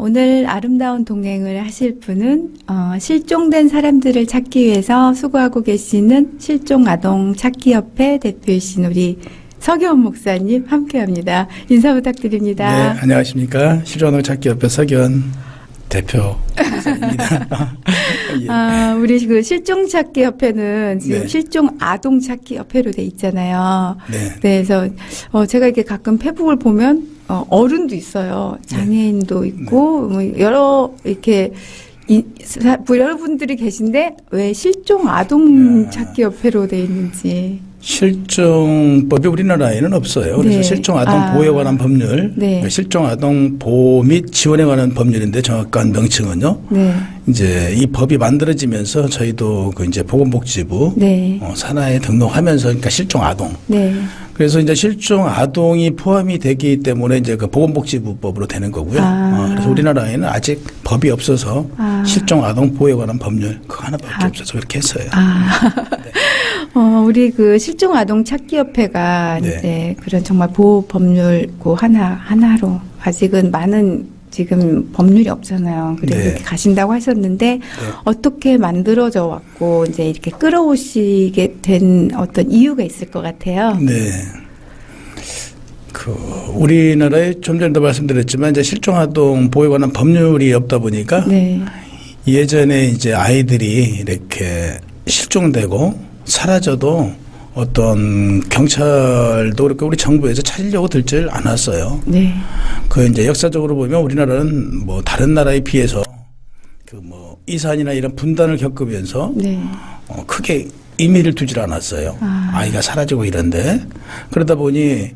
오늘 아름다운 동행을 하실 분은 실종된 사람들을 찾기 위해서 수고하고 계시는 실종아동찾기협회 대표이신 우리 서기원 목사님 함께합니다. 인사 부탁드립니다. 네, 안녕하십니까. 실종아동찾기협회 서기원 대표 목사입니다. 예. 우리 그 실종찾기협회는 지금 네. 실종아동찾기협회로 돼 있잖아요. 네. 그래서 제가 이렇게 가끔 페북을 보면 어른도 있어요. 장애인도 있고 뭐 여러 이렇게 여러분들이 계신데 왜 실종 아동 찾기 협회로 돼 있는지. 실종법이 우리나라에는 없어요. 그래서 네. 실종 아동 보호에 관한 법률, 네. 실종 아동 보호 및 지원에 관한 법률인데 정확한 명칭은요. 네. 이제 이 법이 만들어지면서 저희도 그 이제 보건복지부 네. 산하에 등록하면서 그러니까 실종 아동. 네. 그래서 이제 실종 아동이 포함이 되기 때문에 이제 그 보건복지부법으로 되는 거고요. 그래서 우리나라에는 아직 법이 없어서 실종 아동 보호에 관한 법률 그거 하나밖에 없어서 그렇게 했어요. 네. 우리 그 실종 아동 찾기 협회가 네. 이제 그런 정말 보호 법률 그 하나로 아직은 많은 지금 법률이 없잖아요. 그래서 네. 이렇게 가신다고 하셨는데 어떻게 만들어져 왔고 이제 이렇게 끌어오시게 된 어떤 이유가 있을 것 같아요. 네. 우리나라에 좀 전에도 말씀드렸지만 이제 실종 아동 보호에 관한 법률이 없다 보니까 네. 예전에 이제 아이들이 이렇게 실종되고 사라져도 어떤 경찰도 그렇고 우리 정부에서 찾으려고 들질 않았어요. 네. 그 이제 역사적으로 보면 우리나라는 뭐 다른 나라에 비해서 그 뭐 이산이나 이런 분단을 겪으면서 네. 크게 의미를 두질 않았어요. 아이가 사라지고 이런데 그러다 보니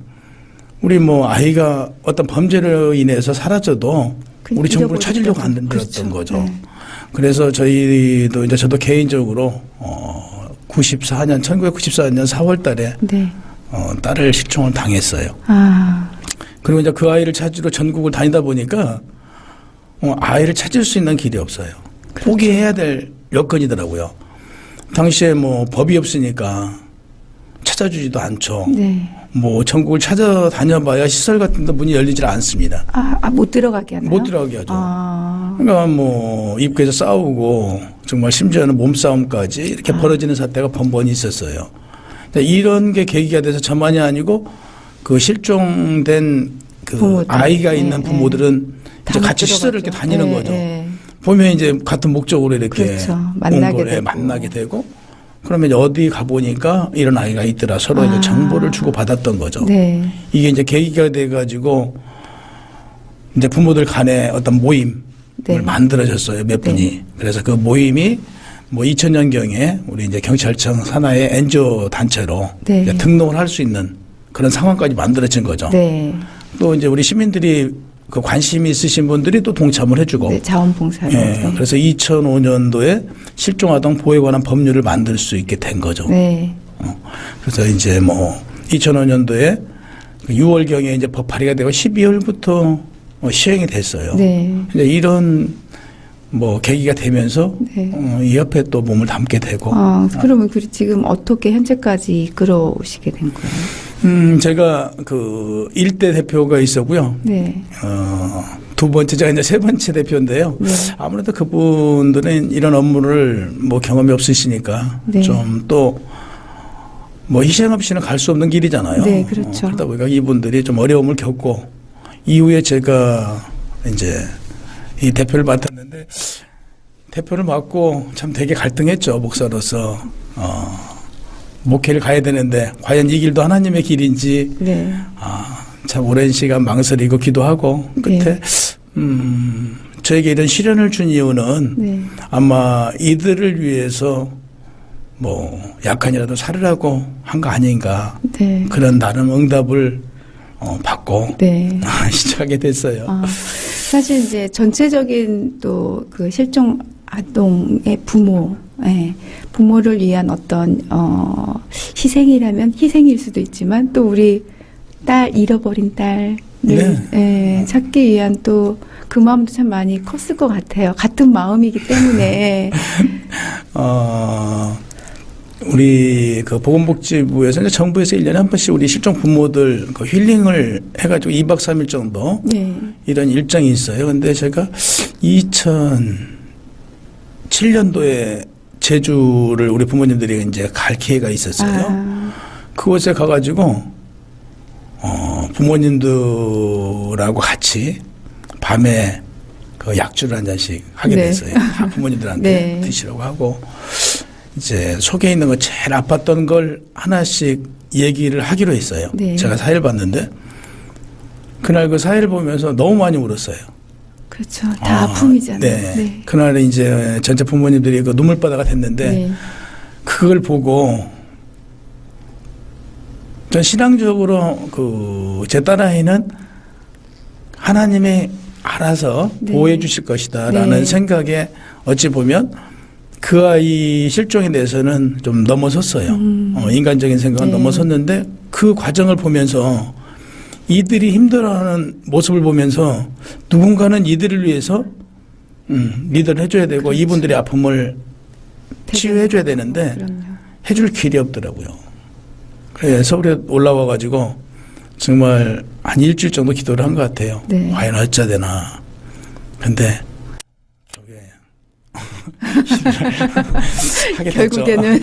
우리 뭐 아이가 어떤 범죄로 인해서 사라져도 우리 정부를 찾으려고 안 들었던 그렇죠. 거죠. 네. 그래서 저희도 이제 저도 개인적으로 1994년 4월 달에 네. 딸을 실종을 당했어요. 그리고 이제 그 아이를 찾으러 전국을 다니다 보니까 아이를 찾을 수 있는 길이 없어요. 그렇죠. 포기해야 될 여건이더라고요. 당시에 뭐 법이 없으니까 찾아주지도 않죠. 네. 뭐 전국을 찾아다녀봐야 시설 같은 데 문이 열리질 않습니다. 못 들어가게 하나요? 못 들어가게 하죠. 그러니까 뭐 입구에서 싸우고 정말 심지어는 몸싸움까지 이렇게 벌어지는 사태가 번번이 있었어요. 이런 게 계기가 돼서 저만이 아니고 그 실종된 그 부모들. 아이가 네, 있는 네. 부모들은 이제 못 같이 시설을 이렇게 들어가죠. 다니는 네, 거죠. 네. 보면 이제 같은 목적으로 이렇게 그렇죠. 만나게 되고. 만나게 되고 그러면 이제 어디 가보니까 이런 아이가 있더라. 서로 이제 정보를 주고 받았던 거죠. 네. 이게 이제 계기가 돼가지고 이제 부모들 간에 어떤 모임을 네. 만들어졌어요. 몇 분이. 네. 그래서 그 모임이 뭐 2000년경에 우리 이제 경찰청 산하의 NGO 단체로 네. 이제 등록을 할 수 있는 그런 상황까지 만들어진 거죠. 네. 또 이제 우리 시민들이 그 관심이 있으신 분들이 또 동참을 해주고. 네. 자원봉사로. 예, 그래서 2005년도에 실종아동 보호에 관한 법률을 만들 수 있게 된 거죠. 네. 그래서 이제 뭐 2005년도에 6월경에 이제 법 발의가 되고 12월부터 시행이 됐어요. 네. 이제 이런 뭐 계기가 되면서 네. 이 협회에 또 몸을 담게 되고. 그러면 지금 어떻게 현재까지 이끌어오시게 된 거예요? 제가 그 1대 대표가 있었고요. 네. 두 번째, 제가 이제 세 번째 대표인데요. 네. 아무래도 그분들은 이런 업무를 뭐 경험이 없으시니까 네. 좀 또 뭐 희생 없이는 갈 수 없는 길이잖아요. 네, 그렇죠. 그러다 보니까 이분들이 좀 어려움을 겪고 이후에 제가 이제 이 대표를 맡았는데 대표를 맡고 참 되게 갈등했죠. 목사로서. 목회를 가야 되는데 과연 이 길도 하나님의 길인지 네. 참 오랜 시간 망설이고 기도하고 끝에 네. 저에게 이런 시련을 준 이유는 네. 아마 이들을 위해서 뭐 약간이라도 살으라고 한 거 아닌가. 네. 그런 나름 응답을 받고 네. 시작하게 됐어요. 사실 이제 전체적인 또 그 실종 아동의 부모, 부모를 위한 어떤 희생이라면 희생일 수도 있지만 또 우리 잃어버린 딸을 네. 찾기 위한 또 그 마음도 참 많이 컸을 것 같아요. 같은 마음이기 때문에. 우리 그 보건복지부에서 이제 정부에서 1년에 한 번씩 우리 실종 부모들 그 힐링을 해가지고 2박 3일 정도 네. 이런 일정이 있어요. 근데 제가 2007년도에 제주를 우리 부모님들이 이제 갈 기회가 있었어요. 아, 그곳에 가가지고 부모님들하고 같이 밤에 그 약주를 한 잔씩 하게 네. 됐어요. 부모님들한테 네. 드시라고 하고 이제 속에 있는 거 제일 아팠던 걸 하나씩 얘기를 하기로 했어요. 네. 제가 사회를 봤는데 그날 그 사회를 보면서 너무 많이 울었어요. 그렇죠. 다 아픔이잖아요. 네. 네. 그날 이제 전체 부모님들이 그 눈물바다가 됐는데 네. 그걸 보고 전 신앙적으로 그 제 딸아이는 하나님이 알아서 네. 보호해 주실 것이다라는 네. 생각에 어찌 보면 그 아이 실종에 대해서는 좀 넘어섰어요. 인간적인 생각은 네. 넘어섰는데 그 과정을 보면서 이들이 힘들어하는 모습을 보면서 누군가는 이들을 위해서 리더를 해줘야 되고 그렇죠. 이분들의 아픔을 치유해줘야 되는데 그럼요. 해줄 길이 없더라고요. 그래서 서울에 올라와 가지고 정말 한 일주일 정도 기도를 한 것 같아요. 네. 과연 어찌해야 되나. 근데 저게 하게 됐죠. 결국에는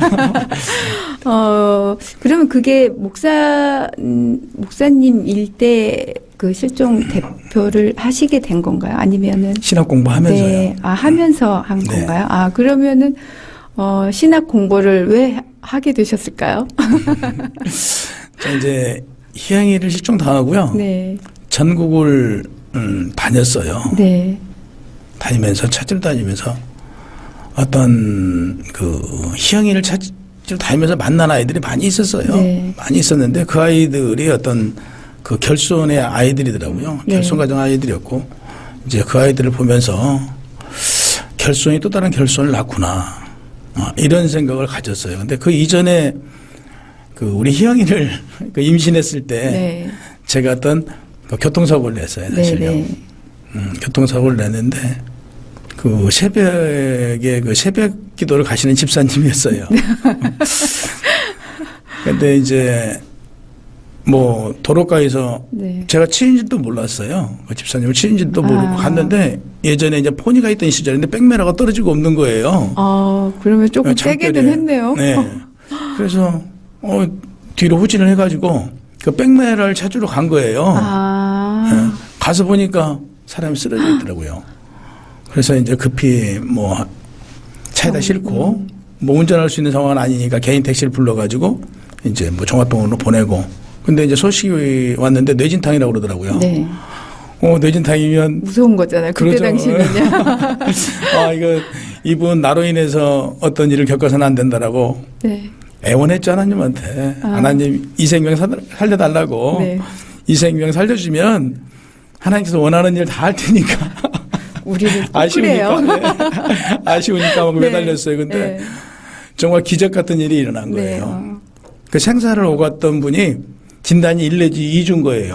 그러면 그게 목사님 일대 그 실종 대표를 하시게 된 건가요? 아니면은 신학 공부하면서요. 네, 하면서 한 네. 건가요? 그러면은 신학 공부를 왜 하게 되셨을까요? 자, 이제 희양이를 실종 당하고요. 네, 전국을 다녔어요. 네, 다니면서 찾으러 다니면서 어떤 그 희영이를 찾으러 다니면서 만난 아이들이 많이 있었어요. 네. 많이 있었는데 그 아이들이 어떤 그 결손의 아이들이더라고요. 네. 결손 가정 아이들이었고 이제 그 아이들을 보면서 결손이 또 다른 결손을 낳구나 이런 생각을 가졌어요. 근데 그 이전에 그 우리 희영이를 그 임신했을 때 네, 제가 어떤 그 교통사고를 냈어요. 네, 사실요. 네. 교통사고를 냈는데 그 새벽에 그 새벽 기도를 가시는 집사님이었어요. 근데 이제 뭐 도로가에서 네. 제가 치인지도 몰랐어요. 그 집사님을 치인지도 모르고 갔는데 예전에 이제 포니가 있던 시절인데 백메라가 떨어지고 없는 거예요. 그러면 조금 세게는 장결에. 했네요. 네. 그래서 뒤로 후진을 해가지고 그 백메라를 찾으러 간 거예요. 네. 가서 보니까 사람이 쓰러져 있더라고요. 그래서 이제 급히 뭐 차에다 싣고 뭐 운전할 수 있는 상황은 아니니까 개인 택시를 불러가지고 이제 뭐 종합병원으로 보내고 근데 이제 소식이 왔는데 뇌진탕이라고 그러더라고요. 네. 뇌진탕이면 무서운 거잖아요. 그때 그러죠. 당시면요. 이거 이분 나로 인해서 어떤 일을 겪어서는 안 된다라고 네. 애원했죠 하나님한테. 하나님 이 생명 살려달라고. 네. 이 생명 살려주면 하나님께서 원하는 일 다 할 테니까. 우리는 아쉬우니까. 네. 아쉬우니까 막 네. 매달렸어요. 근데 네. 정말 기적 같은 일이 일어난 네. 거예요. 그 생사를 오갔던 분이 진단이 1 내지 2주인 거예요.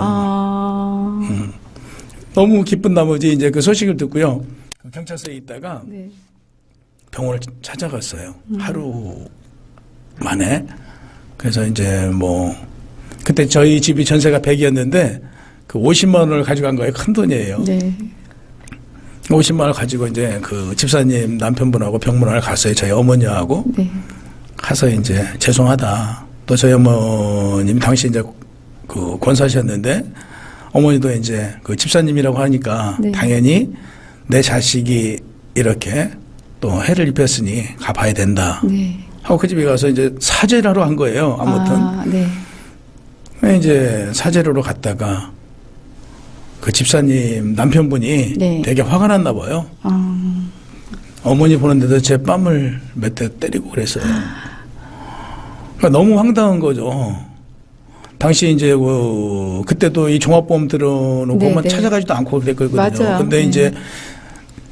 너무 기쁜 나머지 이제 그 소식을 듣고요. 경찰서에 있다가 네. 병원을 찾아갔어요. 하루 만에. 그래서 이제 뭐 그때 저희 집이 전세가 100이었는데 그 50만 원을 가져간 거예요. 큰 돈이에요. 네. 50만 원을 가지고 이제 그 집사님 남편분하고 병문안을 갔어요. 저희 어머니하고 네. 가서 이제 죄송하다. 또 저희 어머님 당시 이제 그 권사셨는데 어머니도 이제 그 집사님이라고 하니까 네. 당연히 내 자식이 이렇게 또 해를 입혔으니 가봐야 된다. 네. 하고 그 집에 가서 이제 사죄를 하러 간 거예요. 아무튼. 네. 이제 사죄로 갔다가 그 집사님 남편분이 네. 되게 화가 났나 봐요. 어머니 보는데도 제 뺨을 몇 대 때리고 그랬어요. 그러니까 너무 황당한 거죠. 당시 이제 그때도 이 종합보험 들어놓고 네, 만 네. 찾아가지도 않고 그랬거든요. 맞아요. 근데 네. 이제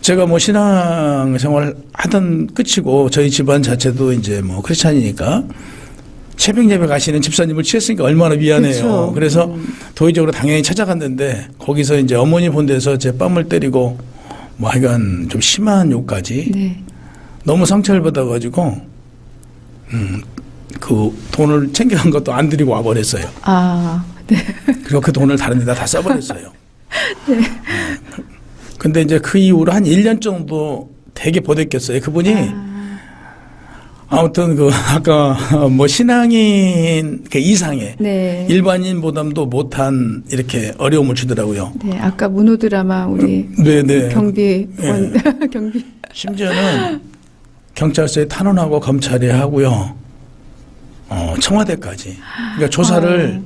제가 뭐 신앙생활 하던 끝이고 저희 집안 자체도 이제 뭐 크리스찬이니까 새벽 예배 가시는 집사님을 취했으니까 얼마나 미안해요. 그렇죠. 그래서 도의적으로 당연히 찾아갔는데 거기서 이제 어머니 본 데서 제 뺨을 때리고 뭐 하여간 좀 심한 욕까지 네. 너무 상처를 받아가지고 그 돈을 챙겨간 것도 안 드리고 와버렸어요. 아, 네. 그리고 그 돈을 다른 데다 다 써버렸어요. 네. 근데 이제 그 이후로 한 1년 정도 되게 보댔겠어요. 그분이 아무튼 그 아까 뭐 신앙인 그 이상의 네. 일반인보다도 못한 이렇게 어려움을 주더라고요. 네, 아까 문호드라마 우리 네네. 경비원 경비 심지어는 경찰서에 탄원하고 검찰에 하고요. 청와대까지. 그러니까 조사를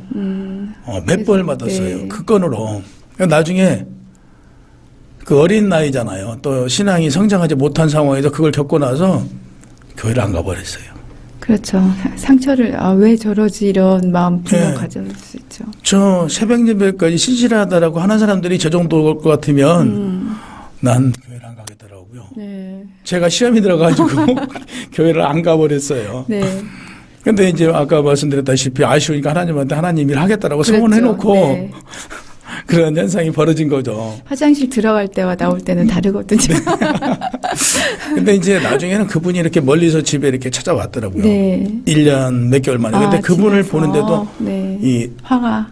몇 번을 받았어요. 네. 그 건으로. 그러니까 나중에 그 어린 나이잖아요. 또 신앙이 성장하지 못한 상황에서 그걸 겪고 나서 교회를 안 가버렸어요. 그렇죠. 상처를 왜 저러지 이런 마음 분명 네. 가질 수 있죠. 저 새벽 예배까지 신실하다라고 하는 사람들이 저 정도일 것 같으면 난 교회를 안 가겠더라고요. 네. 제가 시험이 들어가지고 교회를 안 가버렸어요. 네. 근데 이제 아까 말씀드렸다시피 아쉬우니까 하나님한테 하나님 일 하겠다라고 그랬죠. 소원해놓고 네. 그런 현상이 벌어진 거죠. 화장실 들어갈 때와 나올 때는 다르거든요. 근데 이제 나중에는 그분이 이렇게 멀리서 집에 이렇게 찾아왔더라고요. 네. 1년 몇 개월 만에. 근데 그분을 집에서. 보는데도 네. 이 화가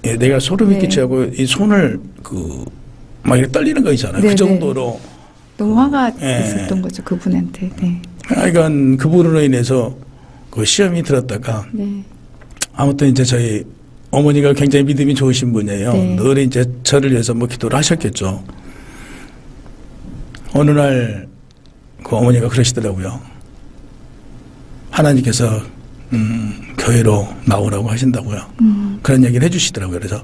예, 내가 소름이 네. 끼치고 이 손을 막 이렇게 떨리는 거 있잖아요. 네, 그 정도로. 너무 화가 예. 있었던 거죠 그분한테. 네. 하여간 그분으로 인해서 그 시험이 들었다가 네. 아무튼 이제 저희 어머니가 굉장히 믿음이 좋으신 분이에요. 네. 늘 이제 저를 위해서 뭐 기도를 하셨겠죠. 어느 날 그 어머니가 그러시더라고요. 하나님께서 교회로 나오라고 하신다고요. 그런 얘기를 해주시더라고요. 그래서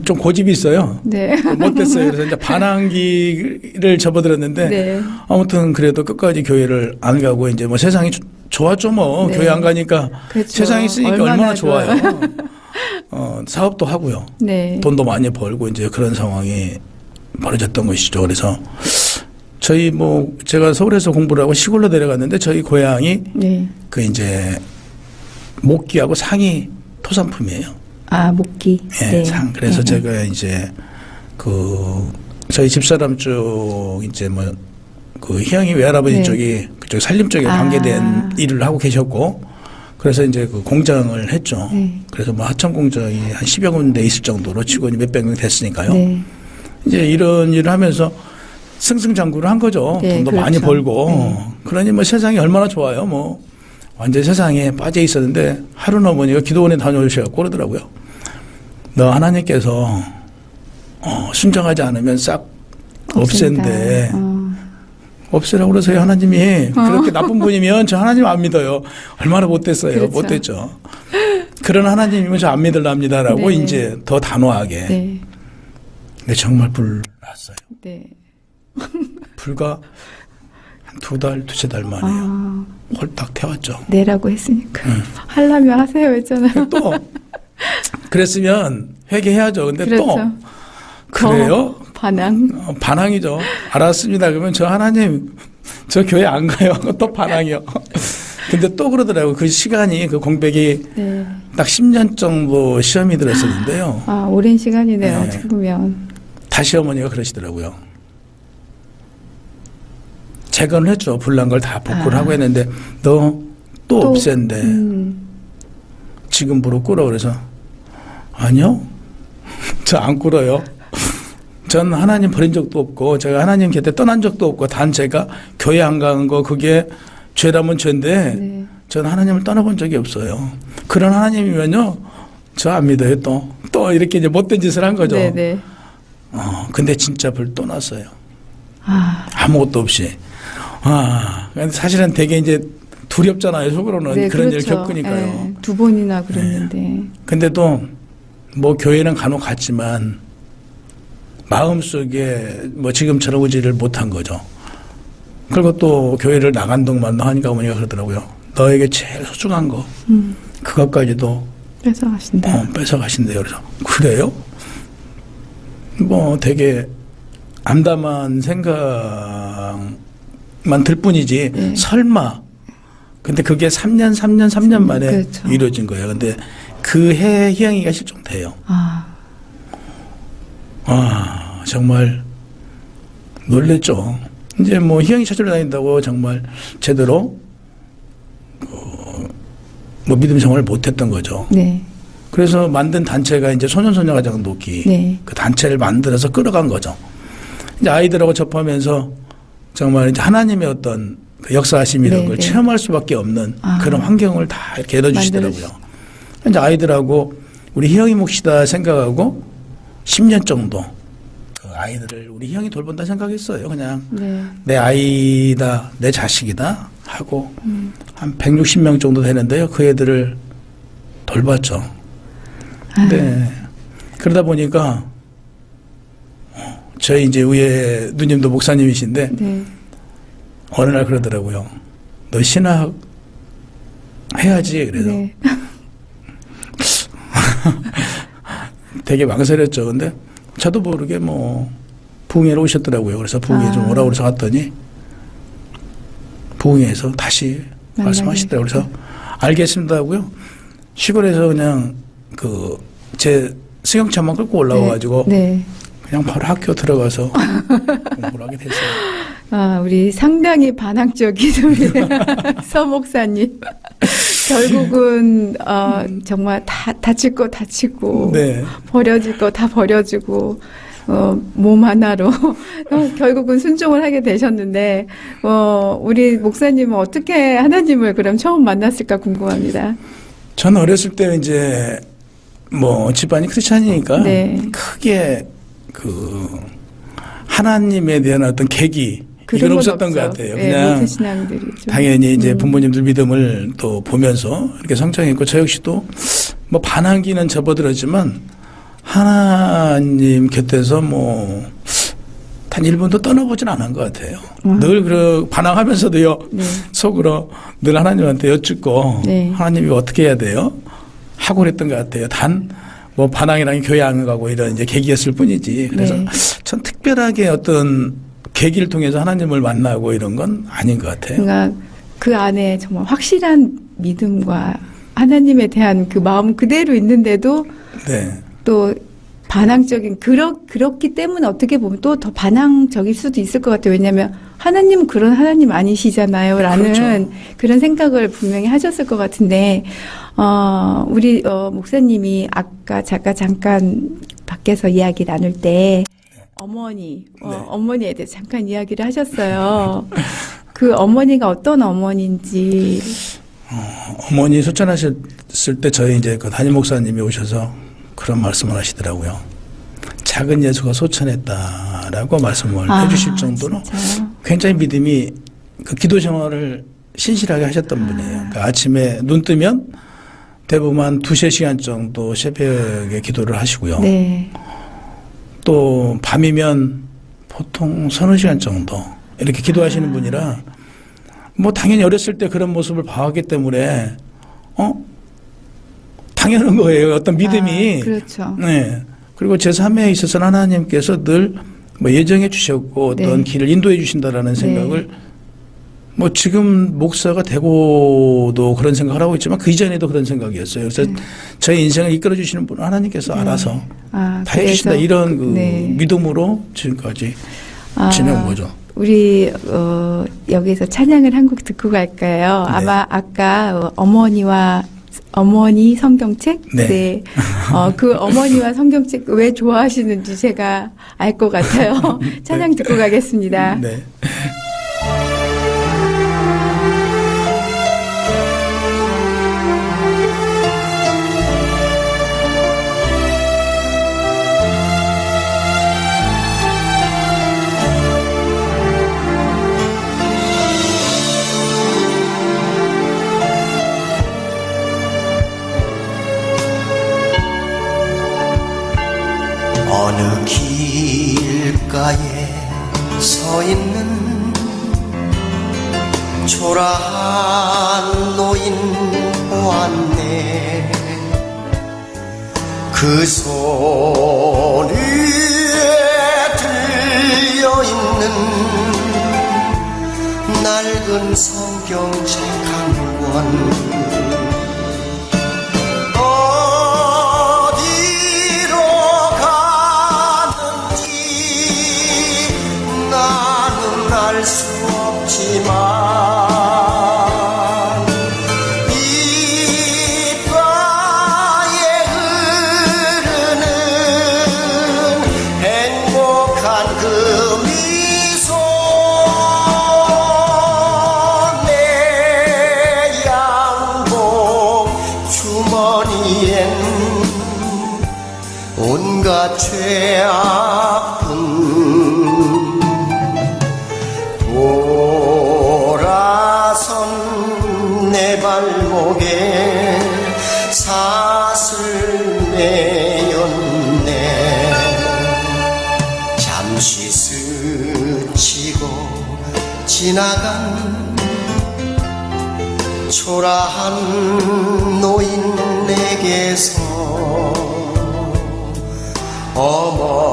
좀 고집이 있어요. 네. 못됐어요. 그래서 이제 반항기를 접어들었는데 네. 아무튼 그래도 끝까지 교회를 안 가고 이제 뭐 세상이 좋았죠 뭐. 네. 교회 안 가니까 그렇죠. 세상에 있으니까 얼마나 좋아요. 좋아요. 사업도 하고요. 네. 돈도 많이 벌고 이제 그런 상황이 벌어졌던 것이죠. 그래서 저희 뭐 제가 서울에서 공부를 하고 시골로 내려갔는데 저희 고향이 네. 그 이제 목기하고 상이 토산품이에요. 아, 목기. 예, 네. 상. 그래서 네. 제가 이제 그 저희 집사람 쪽 이제 뭐 그 희영이 외할아버지 네. 쪽이 그쪽 살림 쪽에 아. 관계된 일을 하고 계셨고 그래서 이제 그 공장을 했죠. 네. 그래서 뭐 하청 공장이 한 10여 군데 있을 정도로 직원이 몇백 명 됐으니까요. 네. 이제 이런 일을 하면서 승승장구를 한 거죠. 네, 돈도 그렇죠. 많이 벌고. 네. 그러니 뭐 세상이 얼마나 좋아요. 뭐 완전 세상에 빠져 있었는데 하루는 어머니가 기도원에 다녀오셔서 그러더라고요. 너 하나님께서 순종하지 않으면 싹 없앤대. 없애라고 그러세요. 하나님이 그렇게 나쁜 분이면 저 하나님 안 믿어요. 얼마나 못됐어요. 그렇죠. 못됐죠. 그런 하나님이면 저 안 믿으랍니다라고 네. 이제 더 단호하게. 네. 근데 정말 불났어요. 네. 불과 한 2달, 2-3달 만에 아, 홀딱 태웠죠. 내라고 했으니까. 하려면 하세요 했잖아요. 또 그랬으면 회개해야죠. 근데 그렇죠. 또 그래요? 반항. 반항이죠. 알았습니다. 그러면 저 하나님 저 교회 안 가요. 또 반항이요. 근데 또 그러더라고요. 그 시간이 그 공백이 네. 딱 10년 정도 시험이 들었었는데요. 아, 오랜 시간이네요. 네. 어떻게 보면. 다시 어머니가 그러시더라고요. 재건을 했죠. 불난 걸 다 복구를 하고 했는데 너 또 없앤대. 지금 무릎 꿇어. 그래서 아니요. 저 안 꿇어요. 전 하나님 버린 적도 없고 제가 하나님 곁에 떠난 적도 없고 단 제가 교회 안 가는 거 그게 죄라면 죄인데 네. 전 하나님을 떠나본 적이 없어요. 그런 하나님이면요. 저 안 믿어요. 또 이렇게 이제 못된 짓을 한 거죠. 네네. 근데 진짜 불 또 났어요. 아, 아무것도 없이. 근데 사실은 되게 이제 두렵잖아요. 속으로는 네, 그런 그렇죠. 일을 겪으니까요. 네, 2번이나 그랬는데. 근데도 뭐 교회는 간혹 갔지만 마음속에 뭐 지금처럼 의지를 못한 거죠. 그리고 또 교회를 나간 동안도 하니까 어머니가 그러더라고요. 너에게 제일 소중한 거 그것까지도 뺏어가신다. 뺏어가신대요. 그래서 그래요? 뭐 되게 암담한 생각만 들 뿐이지 네. 설마 근데 그게 3년 만에 그렇죠. 이루어진 거예요. 근데 그 해 희영이가 실종돼요. 정말 놀랬죠. 이제 뭐 희영이 찾으러 다닌다고 정말 제대로 뭐 믿음 생활을 못했던 거죠. 네. 그래서 만든 단체가 이제 소년소녀가정 돕기 네. 그 단체를 만들어서 끌어간 거죠. 이제 아이들하고 접하면서 정말 이제 하나님의 어떤 그 역사하심이라는 네, 걸 네. 체험할 수밖에 없는 그런 환경을 다 이렇게 열어주시더라고요. 이제 아이들하고 우리 희영이 몫이다 생각하고 10년 정도 그 아이들을 우리 희영이 돌본다 생각했어요. 그냥 네. 내 아이다, 내 자식이다 하고 한 160명 정도 되는데요. 그 애들을 돌봤죠. 네. 그러다 보니까 저희 이제 위에 누님도 목사님이신데 네. 어느 날 그러더라고요. 너 신학 해야지. 그래서 네. 되게 망설였죠. 근데 저도 모르게 뭐 부흥회로 오셨더라고요. 그래서 부흥회 좀 오라고 그래서 갔더니 부흥회에서 다시 말씀하시더라고요. 그래서 알겠습니다 하고요. 시골에서 그냥 그 제 승용차만 끌고 올라와가지고 네. 그냥 바로 학교 들어가서 공부를 하게 됐어요. 아, 우리 상당히 반항적인 우리 서 목사님. 결국은 정말 다 다칠 거 다치고 네. 버려질 거 다 버려지고 몸 하나로 결국은 순종을 하게 되셨는데 우리 목사님은 어떻게 하나님을 그럼 처음 만났을까 궁금합니다. 저는 어렸을 때 이제 뭐 집안이 크리스찬이니까 네. 크게 그 하나님에 대한 어떤 계기 이건 없었던 것 같아요. 네, 그냥 모태 신앙들이 좀. 당연히 이제 부모님들 믿음을 또 보면서 이렇게 성장했고 저 역시도 뭐 반항기는 접어들었지만 하나님 곁에서 뭐 단 1분도 떠나보진 않은 것 같아요. 늘 그 반항하면서도요. 네. 속으로 늘 하나님한테 여쭙고 네. 하나님이 어떻게 해야 돼요? 하고 그랬던 것 같아요. 단 뭐 반항이랑 교회 안 가고 이런 이제 계기였을 뿐이지. 그래서 네. 전 특별하게 어떤 계기를 통해서 하나님을 만나고 이런 건 아닌 것 같아요. 그러니까 그 안에 정말 확실한 믿음과 하나님에 대한 그 마음 그대로 있는데도 네. 또 반항적인 그렇기 때문에 어떻게 보면 또 더 반항적일 수도 있을 것 같아요. 왜냐하면 하나님은 그런 하나님 아니시잖아요라는 그렇죠. 그런 생각을 분명히 하셨을 것 같은데 우리 목사님이 아까 잠깐 밖에서 이야기 나눌 때 어머니에 대해서 잠깐 이야기를 하셨어요. 그 어머니가 어떤 어머니인지. 어머니 소천하셨을 때 저희 이제 그 담임 목사님이 오셔서 그런 말씀을 하시더라고요. 작은 예수가 소천했다라고 말씀을 해주실 정도로 진짜요? 굉장히 믿음이 그 기도 생활을 신실하게 하셨던 분이에요. 그러니까 아침에 눈 뜨면 대부분 한 2-3시간 정도 새벽에 기도를 하시고요. 네. 또 밤이면 보통 3-4시간 정도 이렇게 기도하시는 분이라 뭐 당연히 어렸을 때 그런 모습을 봐왔기 때문에 당연한 거예요. 어떤 믿음이. 그렇죠. 네. 그리고 제3에 있어서는 하나님께서 늘 뭐 예정해 주셨고 어떤 네. 길을 인도해 주신다라는 생각을 뭐 지금 목사가 되고도 그런 생각을 하고 있지만 그 이전에도 그런 생각이었어요. 그래서 저희 인생을 이끌어 주시는 분은 하나님께서 알아서 다 해주신다 그래서 이런 그 믿음으로 지금까지 지내온 거죠. 우리 여기서 찬양을 한 곡 듣고 갈까요? 네. 아마 아까 어머니 성경책? 네. 그 어머니와 성경책 왜 좋아하시는지 제가 알 것 같아요. 찬양 듣고 가겠습니다. 네. 어느 길가에 서 있는 초라한 노인 보았네. 그 손 위에 들려있는 낡은 성경책 한 권. 알 수 없지만 위엔 온갖 죄악뿐 돌아선 내 발목에 사슬 내었네. 잠시 스치고 지나간 초라한 노인에게서 어머니가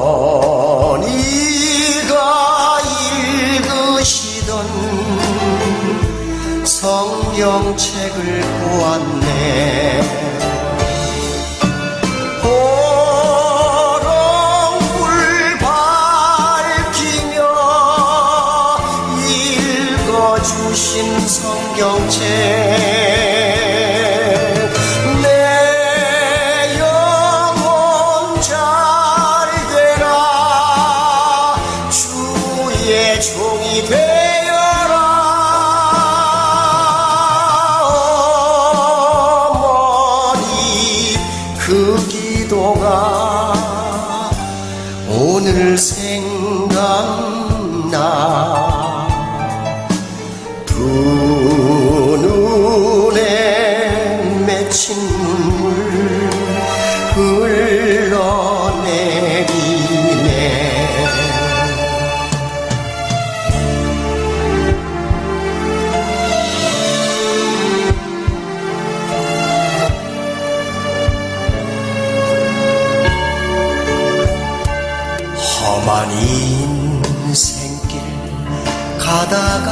읽으시던 성경책을 보았네. 호롱불 밝히며 읽어주신 성경책 내 영혼 잘 되라 주의 종이 되어라. 어머니 그 기도가 오늘 생각나. 두 눈에 맺힌 눈물 흘러내리네. 험한 인생길 가다가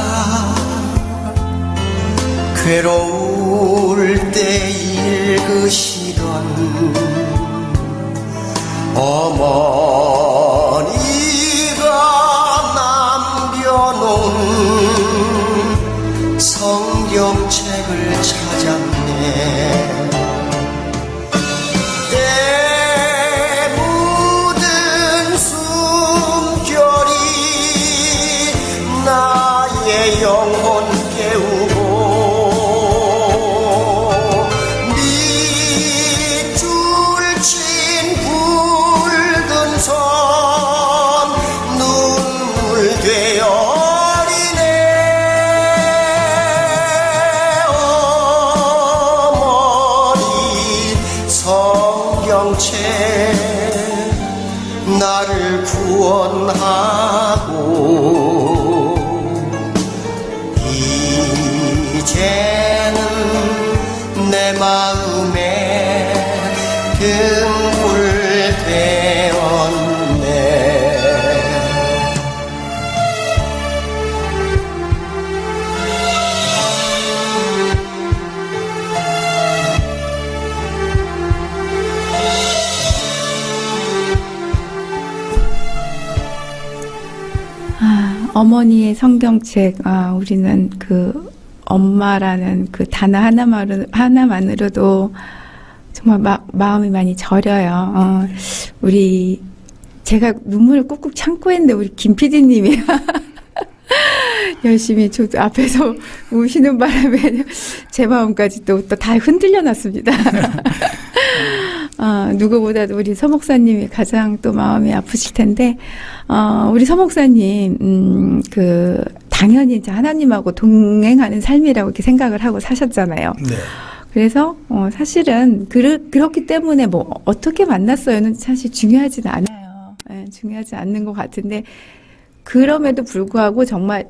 괴로울 때 읽으시던 어머니가 남겨놓은 성경책을 찾았네. 때 묻은 숨결이 나의 영혼 깨우고 밑줄 친 붉은 손 눈물 되어리네. 어머니 성경책 나를 구원하고 이제는 내 마음에 등불 되었네. 어머니의 성경책, 우리는 그 엄마라는 그 단어 하나만으로도 정말 마음이 많이 저려요. 제가 눈물을 꾹꾹 참고 했는데 우리 김 PD님이 열심히 저도 앞에서 우시는 바람에 제 마음까지 또 다 흔들려 놨습니다. 누구보다도 우리 서 목사님이 가장 또 마음이 아프실 텐데, 우리 서 목사님, 당연히 이제 하나님하고 동행하는 삶이라고 이렇게 생각을 하고 사셨잖아요. 네. 그래서, 사실은, 그렇기 때문에 어떻게 만났어요는 사실 중요하진 않아요. 예, 중요하지 않는 것 같은데, 그럼에도 불구하고 정말,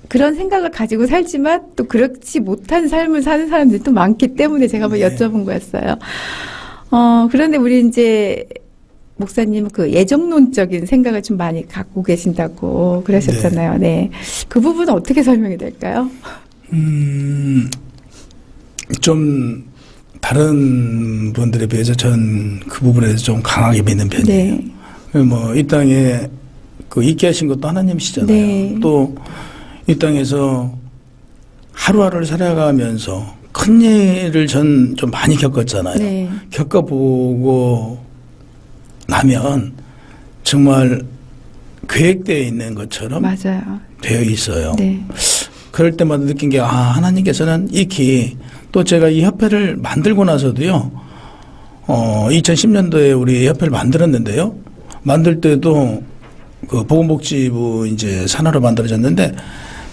그런 생각을 가지고 살지만 또 그렇지 못한 삶을 사는 사람들이 또 많기 때문에 제가 한번 네. 여쭤본 거였어요. 그런데 우리 이제 목사님은 그 예정론적인 생각을 좀 많이 갖고 계신다고 그러셨잖아요. 네. 그 부분은 어떻게 설명이 될까요? 좀 다른 분들에 비해서 전 그 부분에 대해서 좀 강하게 믿는 편이에요. 네. 이 땅에 있게 하신 것도 하나님이시잖아요. 네. 또 이 땅에서 하루하루를 살아가면서 큰 일을 전 좀 많이 겪었잖아요. 네. 겪어보고 나면 정말 계획되어 있는 것처럼 맞아요. 되어 있어요. 네. 그럴 때마다 느낀 게 하나님께서는 익히 또 제가 이 협회를 만들고 나서도요. 2010년도에 우리 협회를 만들었는데요. 만들 때도 그 보건복지부 이제 산하로 만들어졌는데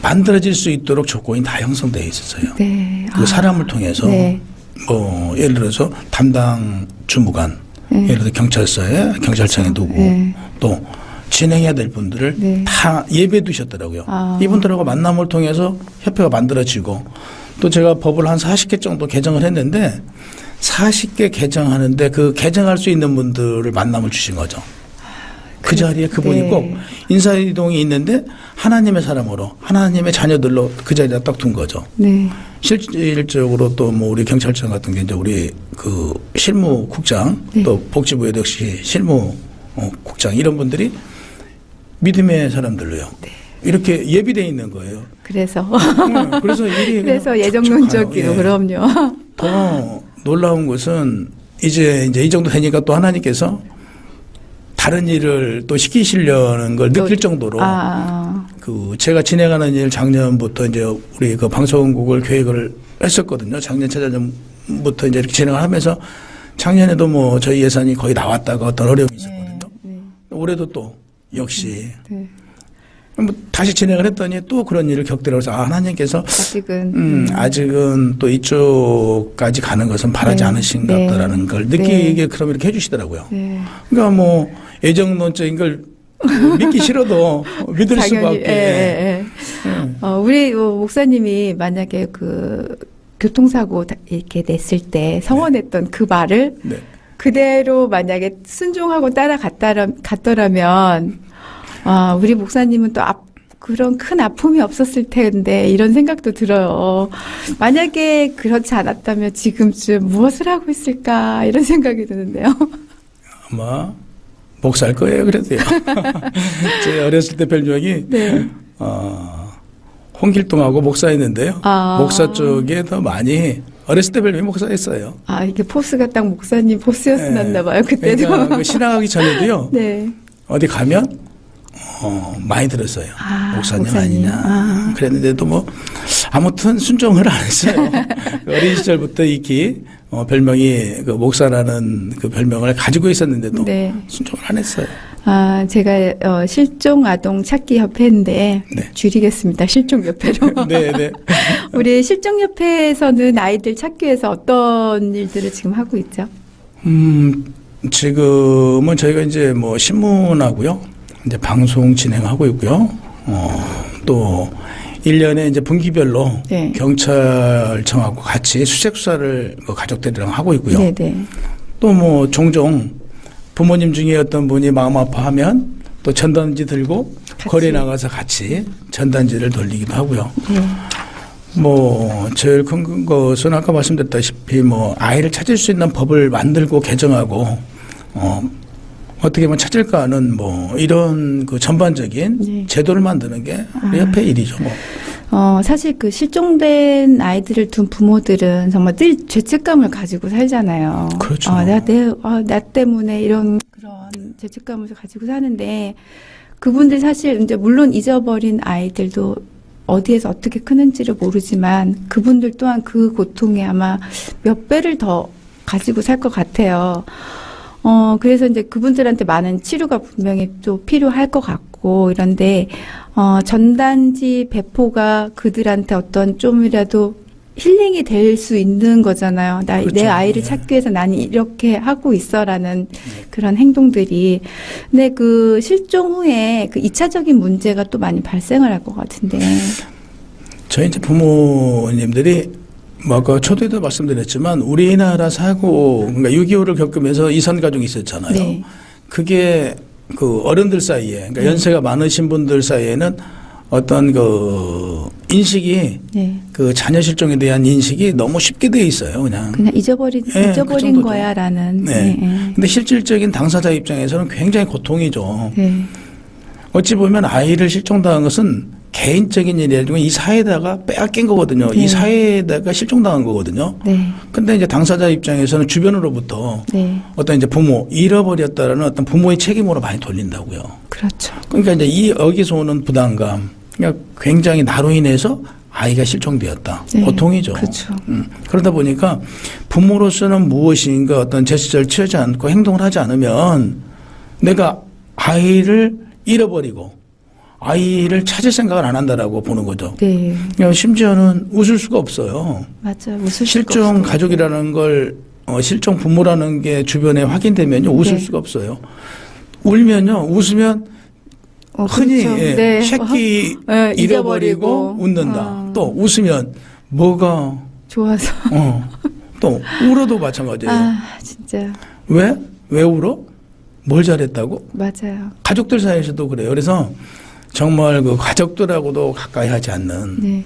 만들어질 수 있도록 조건이 다 형성되어 있었어요. 네. 그 사람을 통해서 네. 뭐 예를 들어서 담당 주무관, 네. 예를 들어 경찰청에 두고 네. 또 진행해야 될 분들을 네. 다 예배해 두셨더라고요. 아. 이분들하고 만남을 통해서 협회가 만들어지고 또 제가 법을 한 40개 정도 개정을 했는데 40개 개정하는데 그 개정할 수 있는 분들을 만남을 주신 거죠. 그 자리에 그분이 네. 꼭 인사이동이 있는데 하나님의 사람으로 하나님의 자녀들로 그 자리에 딱 둔 거죠. 네. 실질적으로 또 뭐 우리 경찰청 같은 게 이제 우리 그 실무국장 네. 또 복지부에도 역시 실무국장 이런 분들이 믿음의 사람들로요. 네. 이렇게 예비되어 있는 거예요. 그래서 그래서 일이 그래서 예정론적기로 예. 그럼요. 더 놀라운 것은 이제 이 정도 되니까 또 하나님께서 다른 일을 또 시키시려는 걸 느낄 정도로 그 제가 진행하는 일 작년부터 이제 우리 그 방송국을 계획을 했었거든요. 작년 차전부터 이제 이렇게 진행을 하면서 작년에도 뭐 저희 예산이 거의 나왔다가 어떤 어려움이 있었거든요. 네. 올해도 또 역시 네. 뭐 다시 진행을 했더니 또 그런 일을 겪더라고요. 그래서 하나님께서 아직은 또 이쪽까지 가는 것은 바라지 네. 않으신 것 네. 같다라는 걸 느끼게 그럼 이렇게 해주시더라고요. 네. 그러니까 뭐 예정론적인 걸 믿기 싫어도 믿을 수밖에. 예. 우리 목사님이 만약에 그 교통사고 이렇게 냈을 때 성원했던 그 말을 네. 그대로 만약에 순종하고 따라갔더라면 우리 목사님은 또 그런 큰 아픔이 없었을 텐데 이런 생각도 들어요. 만약에 그렇지 않았다면 지금쯤 무엇을 하고 있을까 이런 생각이 드는데요. 아마 목사일 거예요. 그래도요. 제 어렸을 때 별명이 네. 홍길동하고 목사였는데요. 목사 쪽에 더 많이 어렸을 때 별명이 목사였어요. 이게 포스가 딱 목사님 포스였나 봐요. 그때도. 그러니까 신앙하기 전에도요. 네. 어디 가면 많이 들었어요. 목사님 아니냐. 그랬는데도 뭐 아무튼 순종을 안 했어요. 어린 시절부터 익히 별명이 그 목사라는 그 별명을 가지고 있었는데도 네. 순종을 안 했어요. 제가 실종 아동 찾기 협회인데 네. 줄이겠습니다. 실종 협회로. 네, 네. 우리 실종 협회에서는 아이들 찾기 위해서 어떤 일들을 지금 하고 있죠? 지금은 저희가 이제 뭐 신문하고요. 이제 방송 진행하고 있고요. 또 1년에 이제 분기별로 네. 경찰청하고 같이 수색 수사를 가족들이랑 하고 있고요. 네, 네. 또 뭐 종종 부모님 중에 어떤 분이 마음 아파하면 또 전단지 들고 거리에 나가서 같이 전단지를 돌리기도 하고요. 네. 뭐 제일 큰 것은 아까 말씀드렸다시피 뭐 아이를 찾을 수 있는 법을 만들고 개정하고 어떻게 하면 찾을까 하는 뭐 이런 그 전반적인 네. 제도를 만드는 게 우리 협회 일이죠. 뭐. 사실 그 실종된 아이들을 둔 부모들은 정말 늘 죄책감을 가지고 살잖아요. 그렇죠. 나 때문에 이런 그런 죄책감을 가지고 사는데 그분들 사실 이제 물론 잊어버린 아이들도 어디에서 어떻게 크는지를 모르지만 그분들 또한 그 고통에 아마 몇 배를 더 가지고 살 것 같아요. 그래서 이제 그분들한테 많은 치료가 분명히 또 필요할 것 같고 이런데, 전단지 배포가 그들한테 어떤 좀이라도 힐링이 될 수 있는 거잖아요. 그렇죠. 내 아이를 네. 찾기 위해서 나는 이렇게 하고 있어라는 그런 행동들이. 근데 그 실종 후에 그 2차적인 문제가 또 많이 발생을 할 것 같은데. 저희 이제 부모님들이 뭐 아까 초대도 말씀드렸지만 우리나라 사고 그러니까 6.25를 겪으면서 이산 가족이 있었잖아요. 네. 그게 그 어른들 사이에 그러니까 연세가 많으신 분들 사이에는 어떤 그 인식이 네. 그 자녀 실종에 대한 인식이 너무 쉽게 돼 있어요. 그냥 잊어버린 그 정도죠. 거야라는. 네. 근데 실질적인 당사자 입장에서는 굉장히 고통이죠. 네. 어찌 보면 아이를 실종당한 것은 개인적인 일이 아니고 이 사회에다가 빼앗긴 거거든요. 네. 이 사회에다가 실종당한 거거든요. 네. 근데 이제 당사자 입장에서는 주변으로부터 네. 어떤 이제 부모, 잃어버렸다라는 어떤 부모의 책임으로 많이 돌린다고요. 그렇죠. 그러니까 이제 여기서 오는 부담감, 그러니까 굉장히 나로 인해서 아이가 실종되었다. 네, 고통이죠. 그렇죠. 그러다 보니까 부모로서는 무엇인가 어떤 제스처를 취하지 않고 행동을 하지 않으면 내가 아이를 잃어버리고 아이를 찾을 생각을 안 한다라고 보는 거죠. 네, 그러니까 심지어는 웃을 수가 없어요. 맞아요. 웃을 수가 실종 없어요. 가족이라는 걸 실종 부모라는 게 주변에 확인되면요 웃을 네. 수가 없어요. 울면요 웃으면 흔히 그렇죠. 예, 네. 새끼 네, 잃어버리고 웃는다. 또 웃으면 뭐가 좋아서. 또 울어도 마찬가지예요. 아, 진짜. 왜? 왜 울어? 뭘 잘했다고? 맞아요. 가족들 사이에서도 그래요. 그래서 정말 그 가족들하고도 가까이 하지 않는 네.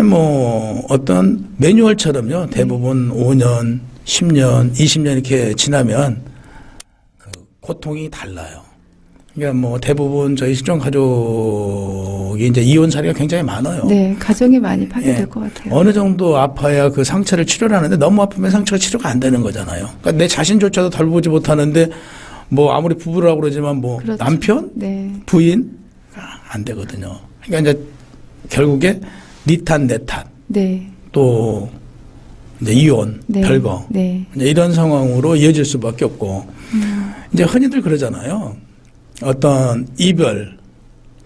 뭐 어떤 매뉴얼처럼요. 대부분 5년, 10년, 20년 이렇게 지나면 그 고통이 달라요. 그러니까 뭐 대부분 저희 실종 가족이 이제 이혼 사례가 굉장히 많아요. 네, 가정이 많이 파괴될 예. 것 같아요. 어느 정도 아파야 그 상처를 치료를 하는데 너무 아프면 상처가 치료가 안 되는 거잖아요. 그러니까 내 자신조차도 덜 보지 못하는데 뭐 아무리 부부라고 그러지만 뭐 그렇죠. 남편, 네. 부인 안 되거든요. 그러니까 이제 결국에 네 탓, 내 탓, 네. 또 이제 이혼, 네. 별거 네. 이제 이런 상황으로 이어질 수밖에 없고 이제 흔히들 그러잖아요. 어떤 이별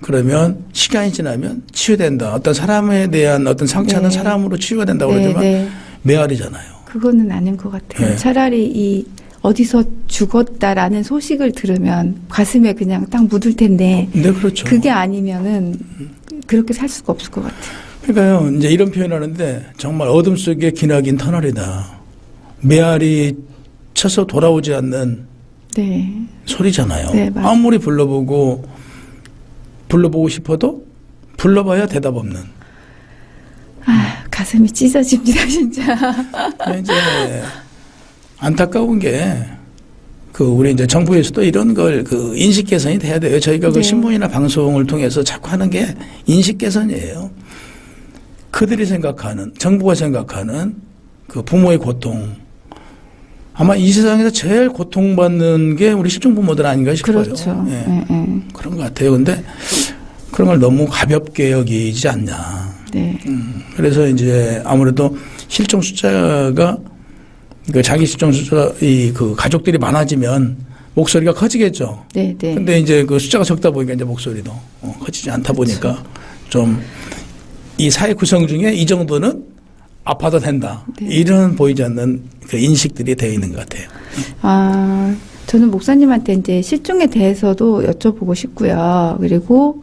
그러면 시간이 지나면 치유된다. 어떤 사람에 대한 어떤 상처는 네. 사람으로 치유가 된다고 네, 그러지만 네. 메아리잖아요. 그거는 아닌 것 같아요. 네. 차라리 이 어디서 죽었다라는 소식을 들으면 가슴에 그냥 딱 묻을 텐데 네, 그렇죠. 그게 아니면은 그렇게 살 수가 없을 것 같아요. 그러니까요. 이제 이런 표현을 하는데 정말 어둠 속에 기나긴 터널이다. 메아리 쳐서 돌아오지 않는 네. 소리잖아요. 네, 맞아요. 아무리 불러보고 싶어도 불러봐야 대답 없는. 아, 가슴이 찢어집니다, 진짜. 근데 이제 안타까운 게 그 우리 이제 정부에서도 이런 걸 그 인식 개선이 돼야 돼요. 저희가 그 네. 신문이나 방송을 통해서 자꾸 하는 게 인식 개선이에요. 그들이 생각하는 정부가 생각하는 그 부모의 고통 아마 이 세상에서 제일 고통받는 게 우리 실종 부모들 아닌가 싶어요. 그렇죠. 예. 네, 네. 그런 것 같아요. 근데 그런 걸 너무 가볍게 여기지 않냐. 네. 그래서 이제 아무래도 실종 숫자가 그 자기 실종 숫자 이 그 가족들이 많아지면 목소리가 커지겠죠. 네, 네. 근데 이제 그 숫자가 적다 보니까 이제 목소리도 커지지 않다 보니까 좀 이 사회 구성 중에 이 정도는 아파도 된다. 네. 이런 보이지 않는 그 인식들이 되어 있는 것 같아요. 아, 저는 목사님한테 이제 실종에 대해서도 여쭤보고 싶고요. 그리고,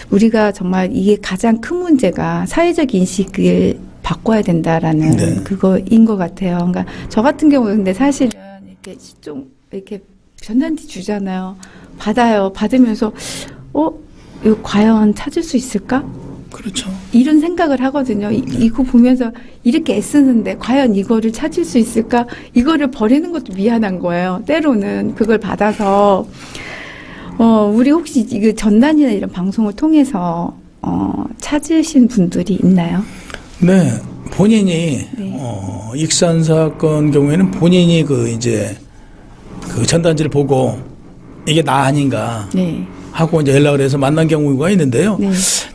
우리가 정말 이게 가장 큰 문제가 사회적 인식을 바꿔야 된다라는 네. 그거인 것 같아요. 그러니까 저 같은 경우는 근데 사실은 이렇게 실종, 이렇게 전단지 주잖아요. 받아요. 받으면서, 이거 과연 찾을 수 있을까? 그렇죠. 이런 생각을 하거든요. 이거 보면서 이렇게 애쓰는데 과연 이거를 찾을 수 있을까? 이거를 버리는 것도 미안한 거예요. 때로는 그걸 받아서 우리 혹시 이거 전단이나 이런 방송을 통해서 찾으신 분들이 있나요? 네, 본인이 네. 익산 사건 경우에는 본인이 그 이제 그 전단지를 보고 이게 나 아닌가 네. 하고 이제 연락을 해서 만난 경우가 있는데요. 네.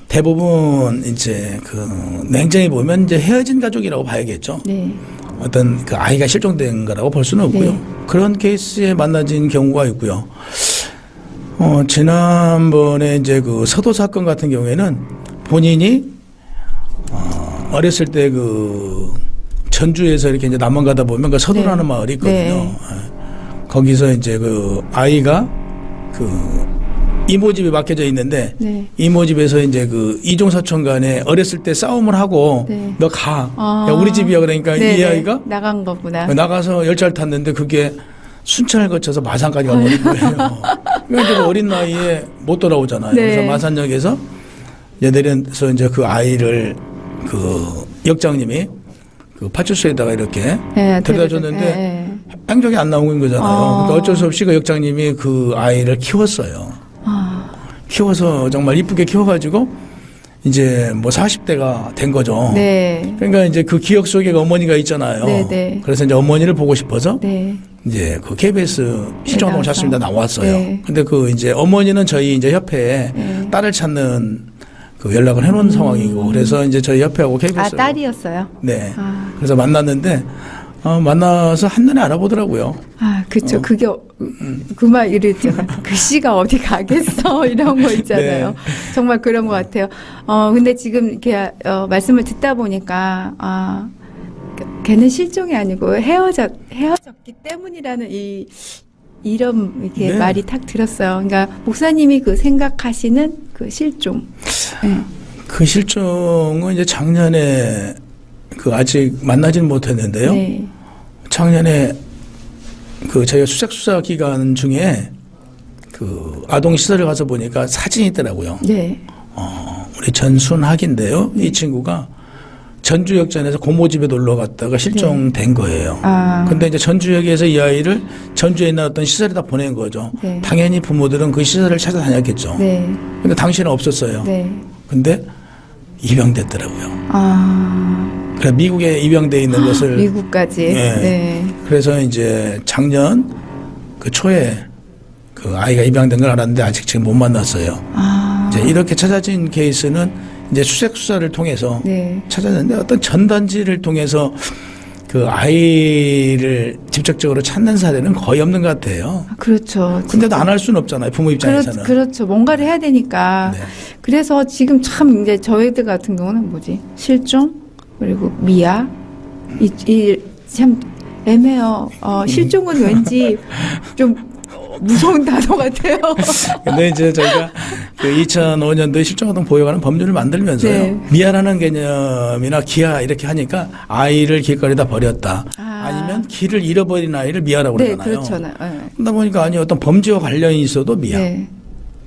대부분 이제 그 냉정히 보면 이제 헤어진 가족이라고 봐야겠죠. 네. 어떤 그 아이가 실종된 거라고 볼 수는 없고요. 네. 그런 케이스에 만나진 경우가 있고요. 지난번에 이제 그 서도 사건 같은 경우에는 본인이 어렸을 때 그 전주에서 이렇게 이제 남원 가다 보면 그 서도라는 네. 마을이 있거든요. 네. 거기서 이제 그 아이가 그 이모집이 맡겨져 있는데 네. 이모집에서 이제 그 이종사촌 간에 어렸을 때 싸움을 하고 네. 너 가. 아. 야, 우리 집이야. 그러니까 네, 이 네. 아이가 나간 거구나. 나가서 열차를 탔는데 그게 순천을 거쳐서 마산까지 가버린 거예요. 그러니까 이제 어린 나이에 못 돌아오잖아요. 네. 그래서 마산역에서 내려서 이제 그 아이를 그 역장님이 그 파출소에다가 이렇게 네, 데려다 줬는데 네. 행적이 안 나온 거잖아요. 그러니까 어쩔 수 없이 그 역장님이 그 아이를 키웠어요. 키워서 정말 이쁘게 키워가지고 이제 뭐 40대가 된 거죠. 네. 그러니까 이제 그 기억 속에 어머니가 있잖아요. 네, 네. 그래서 이제 어머니를 보고 싶어서 네. 이제 그 KBS 실종동 나와서. 찾습니다 나왔어요. 네. 근데 그 이제 어머니는 저희 이제 협회에 네. 딸을 찾는 그 연락을 해놓은 상황이고 그래서 이제 저희 협회하고 KBS 아, 딸이었어요. 네. 아. 그래서 만났는데 만나서 한눈에 알아보더라고요. 아, 그쵸. 그게 그 말 이랬잖아요. 그 씨가 어디 가겠어 이런 거 있잖아요. 네. 정말 그런 것 같아요. 근데 지금 이렇게 말씀을 듣다 보니까 걔는 실종이 아니고 헤어졌기 때문이라는 이런 이렇게 네. 말이 탁 들었어요. 그러니까 목사님이 그 생각하시는 그 실종. 네. 그 실종은 이제 작년에 그 아직 만나지는 못했는데요. 네. 작년에 그 저희가 수색수사 기간 중에 그 아동 시설에 가서 보니까 사진이 있더라고요. 네. 우리 전순학인데요. 이 친구가 전주역전에서 고모 집에 놀러 갔다가 실종된 거예요. 아. 근데 이제 전주역에서 이 아이를 전주에 있는 어떤 시설에다 보낸 거죠. 네. 당연히 부모들은 그 시설을 찾아다녔겠죠. 네. 근데 당시는 없었어요. 네. 근데 입양됐더라고요. 아. 그래 미국에 입양돼 있는 것을 미국까지. 예. 네. 그래서 이제 작년 그 초에 그 아이가 입양된 걸 알았는데 아직 지금 못 만났어요. 아. 이제 이렇게 찾아진 케이스는 이제 수색 수사를 통해서 네. 찾았는데 어떤 전단지를 통해서 그 아이를 직접적으로 찾는 사례는 거의 없는 것 같아요. 그렇죠. 근데도 안 할 수는 없잖아요. 부모 입장에서는. 그렇죠. 뭔가를 해야 되니까. 네. 그래서 지금 참 이제 저희들 같은 경우는 뭐지? 실종 그리고 미아 이 참 애매해요. 실종은 왠지 좀 무서운 단어 같아요. 근데 이제 저희가 그 2005년도에 실종아동 보호관은 법률을 만들면서요. 네. 미아라는 개념이나 기아 이렇게 하니까 아이를 길거리에다 버렸다. 아. 아니면 길을 잃어버린 아이를 미아라고 네, 그러잖아요. 그렇잖아요. 네. 그러다 보니까 아니 어떤 범죄와 관련이 있어도 미아. 네.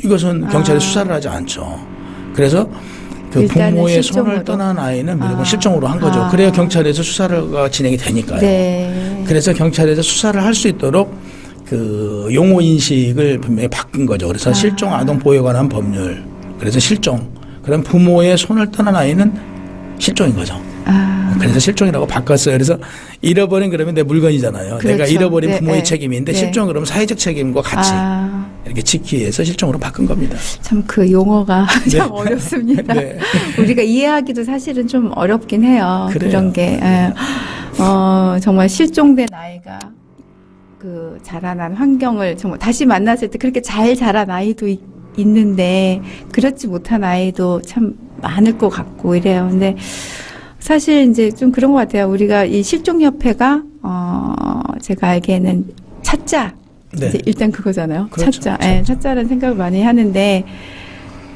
이것은 경찰이 아. 수사를 하지 않죠. 그래서 그 일단은 부모의 실종으로. 손을 떠난 아이는 무조건 아. 실종으로 한 거죠. 아. 그래야 경찰에서 수사가 진행이 되니까요. 네. 그래서 경찰에서 수사를 할 수 있도록 그 용어 인식을 분명히 바꾼 거죠. 그래서 실종 아동 보호에 관한 법률. 그래서 실종. 그럼 부모의 손을 떠난 아이는 실종인 거죠. 아. 그래서 실종이라고 바꿨어요. 그래서 잃어버린 그러면 내 물건이잖아요. 그렇죠. 내가 잃어버린 네, 부모의 네. 책임인데 네. 실종 그러면 사회적 책임과 같이 아. 이렇게 지키기 위해서 실종으로 바꾼 겁니다. 참 그 용어가 네. 참 어렵습니다. 네. 우리가 이해하기도 사실은 좀 어렵긴 해요. 그래요. 그런 게. 예. 정말 실종된 아이가 그 자라난 환경을 정말 다시 만났을 때 그렇게 잘 자란 아이도 있는데 그렇지 못한 아이도 참 많을 것 같고 이래요. 근데 사실 이제 좀 그런 것 같아요. 우리가 이 실종협회가 제가 알기에는 찾자. 네. 이제 일단 그거잖아요. 그렇죠. 찾자. 예, 찾자라는 생각을 많이 하는데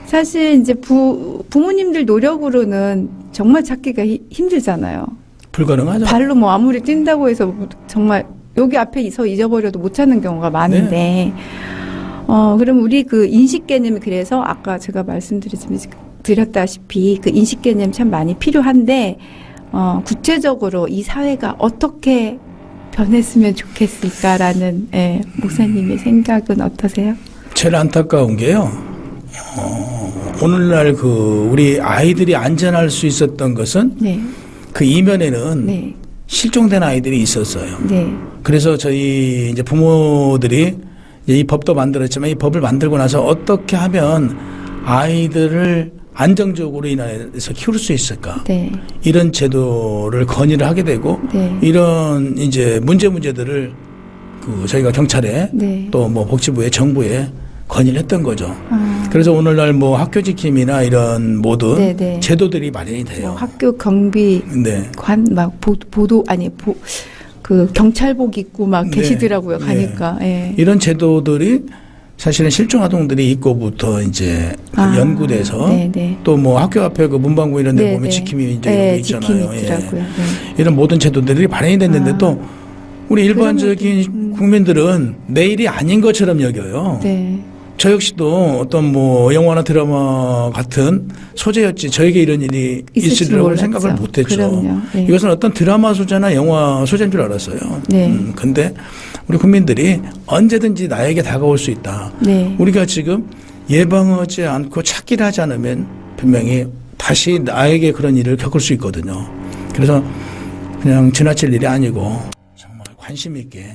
사실 이제 부모님들 노력으로는 정말 찾기가 힘들잖아요. 불가능하죠. 발로 뭐 아무리 뛴다고 해서 정말 여기 앞에서 잊어버려도 못 찾는 경우가 많은데, 네. 그럼 우리 그 인식 개념이 그래서 아까 제가 말씀드렸다시피 그 인식 개념 참 많이 필요한데, 구체적으로 이 사회가 어떻게 변했으면 좋겠을까라는, 예, 목사님의 생각은 어떠세요? 제일 안타까운 게요. 오늘날 그 우리 아이들이 안전할 수 있었던 것은 네, 그 이면에는 네, 실종된 아이들이 있었어요. 네, 그래서 저희 이제 부모들이 이제 이 법도 만들었지만 이 법을 만들고 나서 어떻게 하면 아이들을 안정적으로 인해서 키울 수 있을까? 네, 이런 제도를 건의를 하게 되고 네. 이런 이제 문제들을 그 저희가 경찰에 네. 또 뭐 복지부에 정부에 건의를 했던 거죠. 아. 그래서 오늘날 뭐 학교 지킴이나 이런 모든 네, 네. 제도들이 마련이 돼요. 뭐 학교 경비 네. 막 보도 아니 그 경찰복 입고 막 네. 계시더라고요. 네. 가니까. 예. 이런 제도들이 사실은 실종 아동들이 있고부터 이제 연구돼서 네, 네. 또 뭐 학교 앞에 그 문방구 이런 데 네, 보면 네. 지킴이 이제 네, 이런 게 있잖아요. 지킴이 있더라고요. 네. 이런 모든 제도들이 마련이 됐는데 또 우리 일반적인 국민들은 내일이 아닌 것처럼 여겨요. 네. 저 역시도 어떤 뭐 영화나 드라마 같은 소재였지 저에게 이런 일이 있을 줄 있으리라고 몰랐죠. 생각을 못했죠. 그럼요. 네. 이것은 어떤 드라마 소재나 영화 소재인 줄 알았어요. 네. 근데 우리 국민들이 언제든지 나에게 다가올 수 있다. 네. 우리가 지금 예방하지 않고 찾기를 하지 않으면 분명히 다시 나에게 그런 일을 겪을 수 있거든요. 그래서 그냥 지나칠 일이 아니고 정말 관심 있게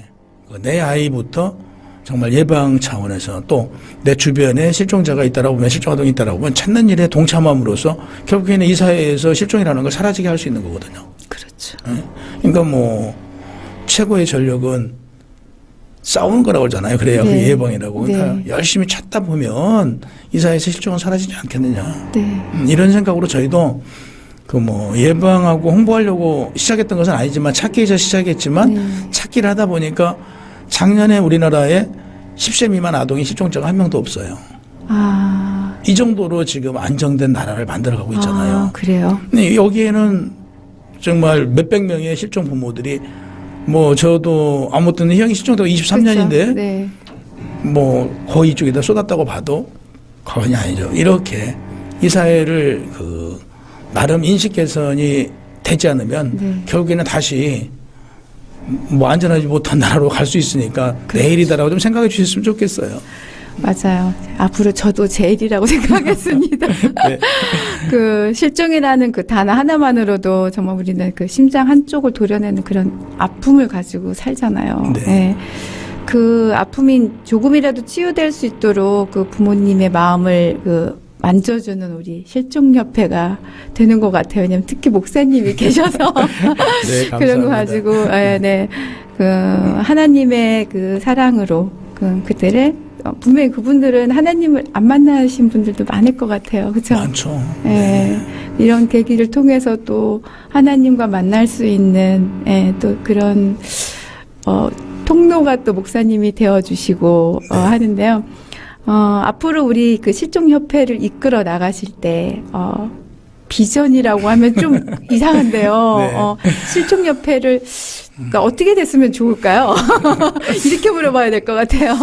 내 아이부터 정말 예방 차원에서 또 내 주변에 실종자가 있다라고 보면 실종아동이 있다라고 보면 찾는 일에 동참함으로써 결국에는 이 사회에서 실종이라는 걸 사라지게 할 수 있는 거거든요. 그렇죠. 예? 그러니까 뭐 최고의 전력은 싸우는 거라고 하잖아요. 그래야 네. 그게 예방이라고. 그러니까 네. 열심히 찾다 보면 이 사회에서 실종은 사라지지 않겠느냐. 네. 이런 생각으로 저희도 그 뭐 예방하고 홍보하려고 시작했던 것은 아니지만 찾기에서 시작했지만 네. 찾기를 하다 보니까 작년에 우리나라에 10세 미만 아동이 실종자가 한 명도 없어요. 아. 이 정도로 지금 안정된 나라를 만들어가고 있잖아요. 아, 그래요. 근데 여기에는 정말 몇백 명의 실종 부모들이 뭐 저도 아무튼 형이 실종되고 23년인데 그렇죠. 네. 뭐 거의 이쪽에다 쏟았다고 봐도 과언이 아니죠. 이렇게 이 사회를 그 나름 인식 개선이 되지 않으면 네. 결국에는 다시 뭐 안전하지 못한 나라로 갈 수 있으니까 내일이다라고 좀 생각해 주셨으면 좋겠어요. 맞아요. 앞으로 저도 제일이라고 생각했습니다. 네. 그 실종이라는 그 단어 하나만으로도 정말 우리는 그 심장 한쪽을 도려내는 그런 아픔을 가지고 살잖아요. 네. 그 아픔이 조금이라도 치유될 수 있도록 그 부모님의 마음을 그 만져주는 우리 실종협회가 되는 것 같아요. 왜냐하면 특히 목사님이 계셔서 네, 감사합니다. 그런 거 가지고 네. 그 하나님의 그 사랑으로 그들을 분명히 그분들은 하나님을 안 만나신 분들도 많을 것 같아요. 그렇죠? 많죠. 예, 이런 계기를 통해서 또 하나님과 만날 수 있는 또 그런 통로가 또 목사님이 되어주시고 하는데요. 앞으로 우리 그 실종협회를 이끌어 나가실 때 비전이라고 하면 좀 이상한데요. 네. 실종협회를 그러니까 어떻게 됐으면 좋을까요? 이렇게 물어봐야 될 것 같아요.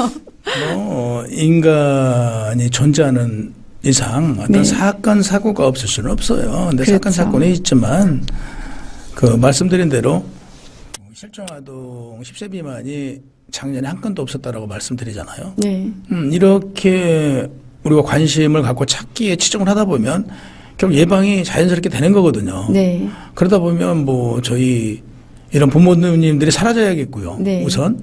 뭐 인간이 존재하는 이상 어떤 네. 사건 사고가 없을 수는 없어요. 근데 그렇죠. 사건 사건이 있지만 그 말씀드린 대로 실종아동 10세 미만이 작년에 한 건도 없었다라고 말씀드리잖아요. 네. 이렇게 우리가 관심을 갖고 찾기에 치중을 하다 보면 결국 예방이 자연스럽게 되는 거거든요. 네. 그러다 보면 뭐 저희 이런 부모님들이 사라져야겠고요. 네. 우선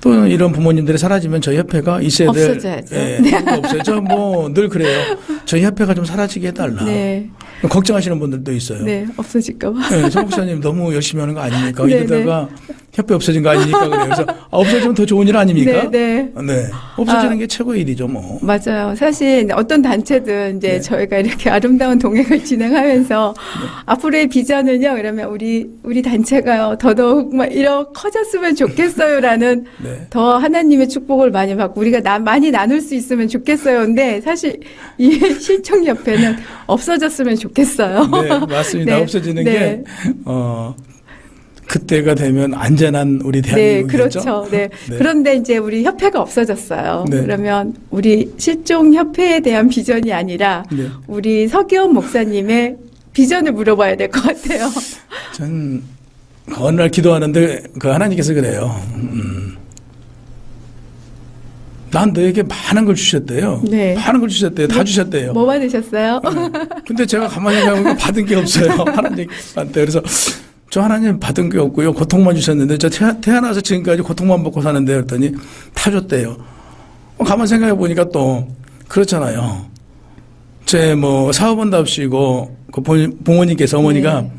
또 이런 부모님들이 사라지면 저희 협회가 있어야 될 없어져야죠. 이유가 없어요. 저 뭐 늘 그래요. 저희 협회가 좀 사라지게 해달라. 네. 걱정하시는 분들도 있어요. 네. 없어질까봐. 네, 정 목사님 너무 열심히 하는 거 아닙니까? 네, 이러다가 협회 없어진 거 아니니까 그래요. 그래서 없어지면 더 좋은 일 아닙니까? 네. 네. 없어지는 게 최고의 일이죠, 뭐. 맞아요. 사실 어떤 단체든 이제 네. 저희가 이렇게 아름다운 동행을 진행하면서 앞으로의 비전은요. 그러면 우리 단체가요. 더더욱 막 이렇게 커졌으면 좋겠어요라는 네. 더 하나님의 축복을 많이 받고 우리가 많이 나눌 수 있으면 좋겠어요. 근데 사실 이 실종협회는 없어졌으면 좋겠어요. 네, 맞습니다. 네. 없어지는 네. 게 그때가 되면 안전한 우리 네, 대한민국이죠. 그렇죠. 네. 네. 그런데 이제 우리 협회가 없어졌어요. 네. 그러면 우리 실종협회에 대한 비전이 아니라 네. 우리 서기원 목사님의 비전을 물어봐야 될 것 같아요. 전 어느 날 기도하는데 그 하나님께서 그래요. 난 너에게 많은 걸 주셨대요. 네. 많은 걸 주셨대요. 다 주셨대요. 뭐 받으셨어요? 근데 제가 가만히 생각해보면 받은 게 없어요. 하나님한테. 그래서 저 하나님 받은 게 없고요. 고통만 주셨는데 저 태어나서 지금까지 고통만 받고 사는데 그랬더니 다 줬대요. 가만히 생각해보니까 또 그렇잖아요. 제 뭐 사업원답시고 그 부모님께서 어머니가 네.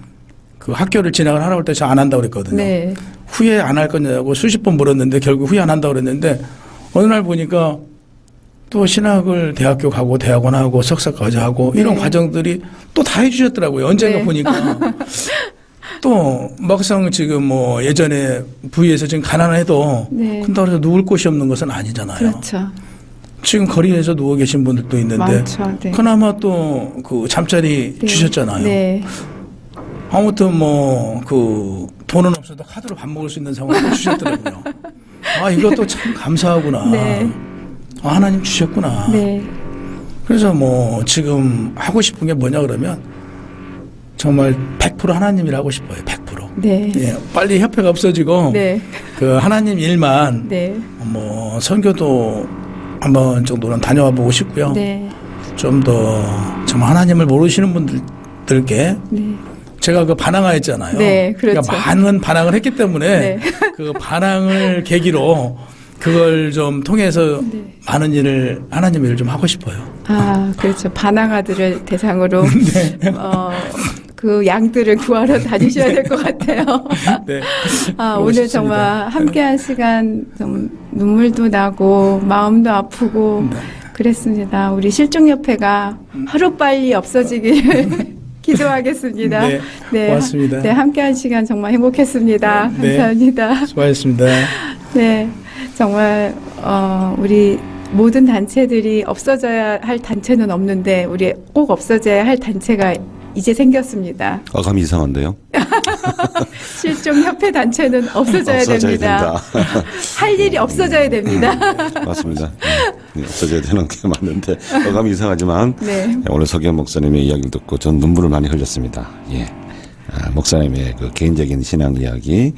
그 학교를 진학을 하라고 할 때 저 안 한다고 그랬거든요. 네. 후회 안 할 거냐고 수십 번 물었는데 결국 후회 안 한다고 그랬는데 어느 날 보니까 또 신학을 대학교 가고 대학원 하고 석사까지 하고 네. 이런 과정들이 또 다 해주셨더라고요. 언젠가 네. 보니까. 또 막상 지금 뭐 예전에 부위에서 지금 가난해도 네. 그렇다고 해서 누울 곳이 없는 것은 아니잖아요. 그렇죠. 지금 거리에서 누워 계신 분들도 있는데 많죠. 네. 그나마 또 그 잠자리 네. 주셨잖아요. 네. 아무튼 뭐 그 돈은 없어도 카드로 밥 먹을 수 있는 상황을 주셨더라고요. 아 이것도 참 감사하구나. 네. 아, 하나님 주셨구나. 네. 그래서 뭐 지금 하고 싶은 게 뭐냐 그러면 정말 100% 하나님이라 하고 싶어요. 100%. 네. 예, 빨리 협회가 없어지고 네. 그 하나님 일만 네. 뭐 선교도 한번 정도는 다녀와 보고 싶고요. 네. 좀 더 정말 하나님을 모르시는 분들께 네. 제가 그 반항하였잖아요. 네, 그렇죠. 그러니까 많은 반항을 했기 때문에 네. 그 반항을 계기로 그걸 좀 통해서 네. 많은 일을 하나님의 일을 좀 하고 싶어요. 아, 그렇죠. 반항아들을 대상으로 그 양들을 구하러 다니셔야 될 것 같아요. 네. 아, 그러고 오늘 싶습니다. 정말 함께한 시간 좀 눈물도 나고 마음도 아프고 네. 그랬습니다. 우리 실종협회가 하루빨리 없어지길 기도하겠습니다. 네, 고맙습니다. 네, 함께한 시간 정말 행복했습니다. 네. 감사합니다. 수고하셨습니다. 네, 정말 우리 모든 단체들이 없어져야 할 단체는 없는데 우리 꼭 없어져야 할 단체가 이제 생겼습니다. 감이 이상한데요? 실종협회 단체는 없어져야 됩니다. 할 일이 없어져야 됩니다. 맞습니다. 없어져야 되는 게 맞는데 감이 이상하지만 네. 오늘 서기현 목사님의 이야기를 듣고 전 눈물을 많이 흘렸습니다. 예. 목사님의 그 개인적인 신앙 이야기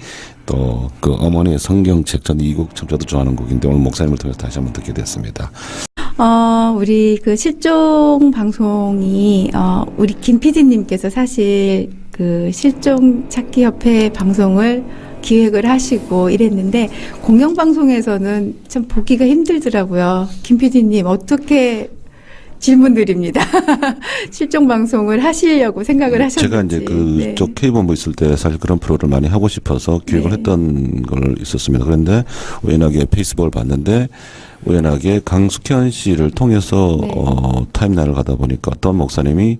또 그 어머니의 성경책 전 이 곡 참 저도 좋아하는 곡인데 오늘 목사님을 통해서 다시 한번 듣게 됐습니다. 우리 그 실종 방송이 우리 김 PD님께서 사실 그 실종 찾기 협회 방송을 기획을 하시고 이랬는데 공영 방송에서는 참 보기가 힘들더라고요. 김 PD님 어떻게 질문드립니다. 실종 방송을 하시려고 생각을 하셨는지. 제가 이제 그쪽 K본부 있을 때 사실 그런 프로를 많이 하고 싶어서 기획을 네. 했던 걸 있었습니다. 그런데 우연하게 페이스북을 봤는데 우연하게 강숙현 씨를 통해서 네. 타임라인을 가다 보니까 어떤 목사님이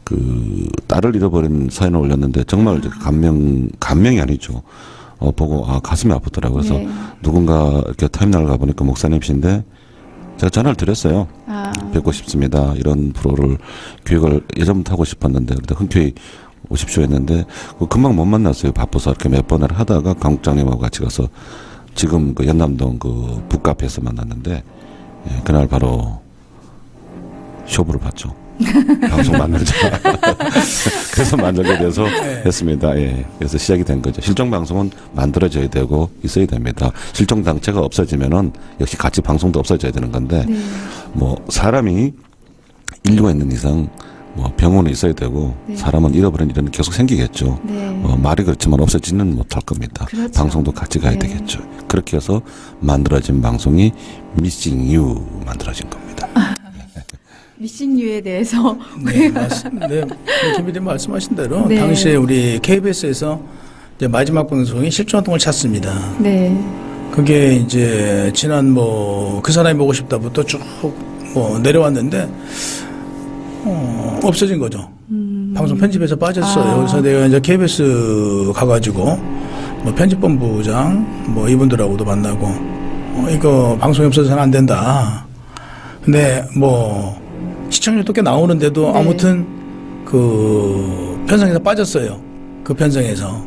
그 딸을 잃어버린 사연을 올렸는데 정말 이제 감명이 아니죠. 보고 가슴이 아프더라고요. 그래서 네. 누군가 이렇게 타임라인을 가보니까 목사님이신데 제가 전화를 드렸어요. 뵙고 싶습니다. 이런 프로를 기획을 예전부터 하고 싶었는데 그때 흔쾌히 오십시오 했는데 금방 못 만났어요. 바빠서 이렇게 몇 번을 하다가 강국장님하고 같이 가서 지금 그 연남동 그 북카페에서 만났는데 예, 그날 바로 쇼부를 봤죠. 방송 만들자. 그래서 만들게 돼서 했습니다. 예. 그래서 시작이 된 거죠. 실종 방송은 만들어져야 되고 있어야 됩니다. 실종 단체가 없어지면은 역시 같이 방송도 없어져야 되는 건데 네. 뭐 사람이 인류가 있는 이상 뭐 병원에 있어야 되고 네. 사람은 잃어버린 일은 계속 생기겠죠. 네. 말이 그렇지만 없어지는 못할 겁니다. 그렇죠. 방송도 같이 가야 네. 되겠죠. 그렇게 해서 만들어진 방송이 Missing You 만들어진 겁니다. 미싱유에 대해서 네, 맞습니다. 네, 김 PD님 말씀하신 대로 네. 당시에 우리 KBS에서 이제 마지막 방송이 실종아동을 찾습니다. 네. 그게 이제 지난 뭐 그 사람이 보고 싶다부터 쭉 뭐 내려왔는데 없어진 거죠. 방송 편집에서 빠졌어요. 그래서 내가 이제 KBS 가가지고 뭐 편집본부장 뭐 이분들하고도 만나고 이거 방송이 없어져서는 안 된다. 근데 뭐 시청률도 꽤 나오는데도 네. 아무튼 그 편성에서 빠졌어요. 그 편성에서.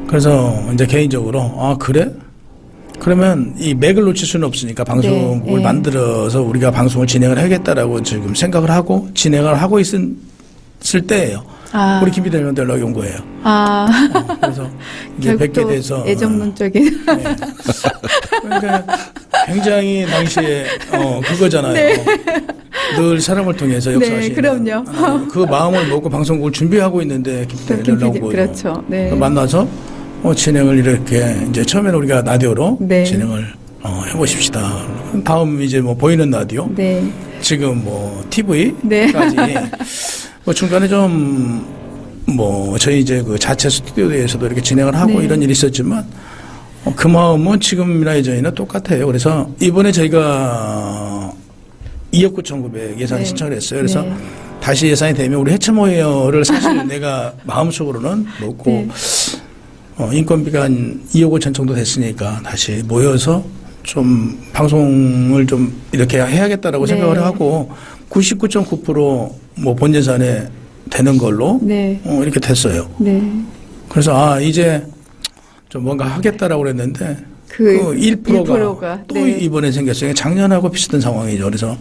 그래서 이제 개인적으로 그래? 그러면 이 맥을 놓칠 수는 없으니까 방송국을 네, 네. 만들어서 우리가 방송을 진행을 하겠다라고 지금 생각을 하고 진행을 하고 있을 때예요. 우리 김 PD님한테 연락이 온 거예요. 그래서 이제 뵙게 결국 돼서 애정론적인. 네. 그러니까 굉장히 당시에 그거잖아요. 네. 늘 사람을 통해서 역사하시는. 네, 그럼요. 그 마음을 먹고 방송국을 준비하고 있는데 김 PD님 연락 온 거예요. 그렇죠. 네. 만나서 진행을 이렇게 이제 처음에는 우리가 라디오로 네. 진행을 해보십시다. 다음 이제 뭐 보이는 라디오, 네. 지금 뭐 TV까지 네. 뭐 중간에 좀 뭐 저희 이제 그 자체 스튜디오에서도 이렇게 진행을 하고 네. 이런 일이 있었지만 그 마음은 지금이나 예전이나 똑같아요. 그래서 이번에 저희가 2억 9,900 예산 네. 신청을 했어요. 그래서 네. 다시 예산이 되면 우리 해체모여를 사실 내가 마음속으로는 놓고 네. 인건비가 한 2억 5천 정도 됐으니까 다시 모여서 좀 방송을 좀 이렇게 해야겠다라고 네. 생각을 하고 99.9% 본 예산에 되는 걸로 네. 이렇게 됐어요. 네. 그래서 이제 좀 뭔가 하겠다라고 그랬는데 그 1%가 또 네. 이번에 생겼어요. 작년하고 비슷한 상황이죠. 그래서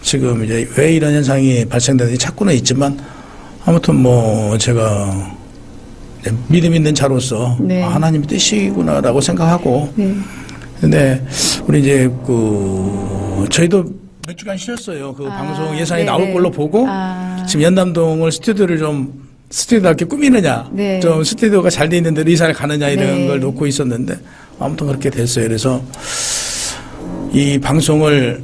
지금 이제 왜 이런 현상이 발생되는지 찾고는 있지만 아무튼 뭐 제가 믿음 있는 자로서 네. 하나님의 뜻이구나라고 생각하고 네. 근데 우리 이제 저희도 몇 주간 쉬었어요. 그 방송 예산이 네네. 나올 걸로 보고 지금 연남동을 스튜디오답게 꾸미느냐, 네. 좀 스튜디오가 잘 돼 있는 데로 이사를 가느냐 이런 네. 걸 놓고 있었는데 아무튼 그렇게 됐어요. 그래서 이 방송을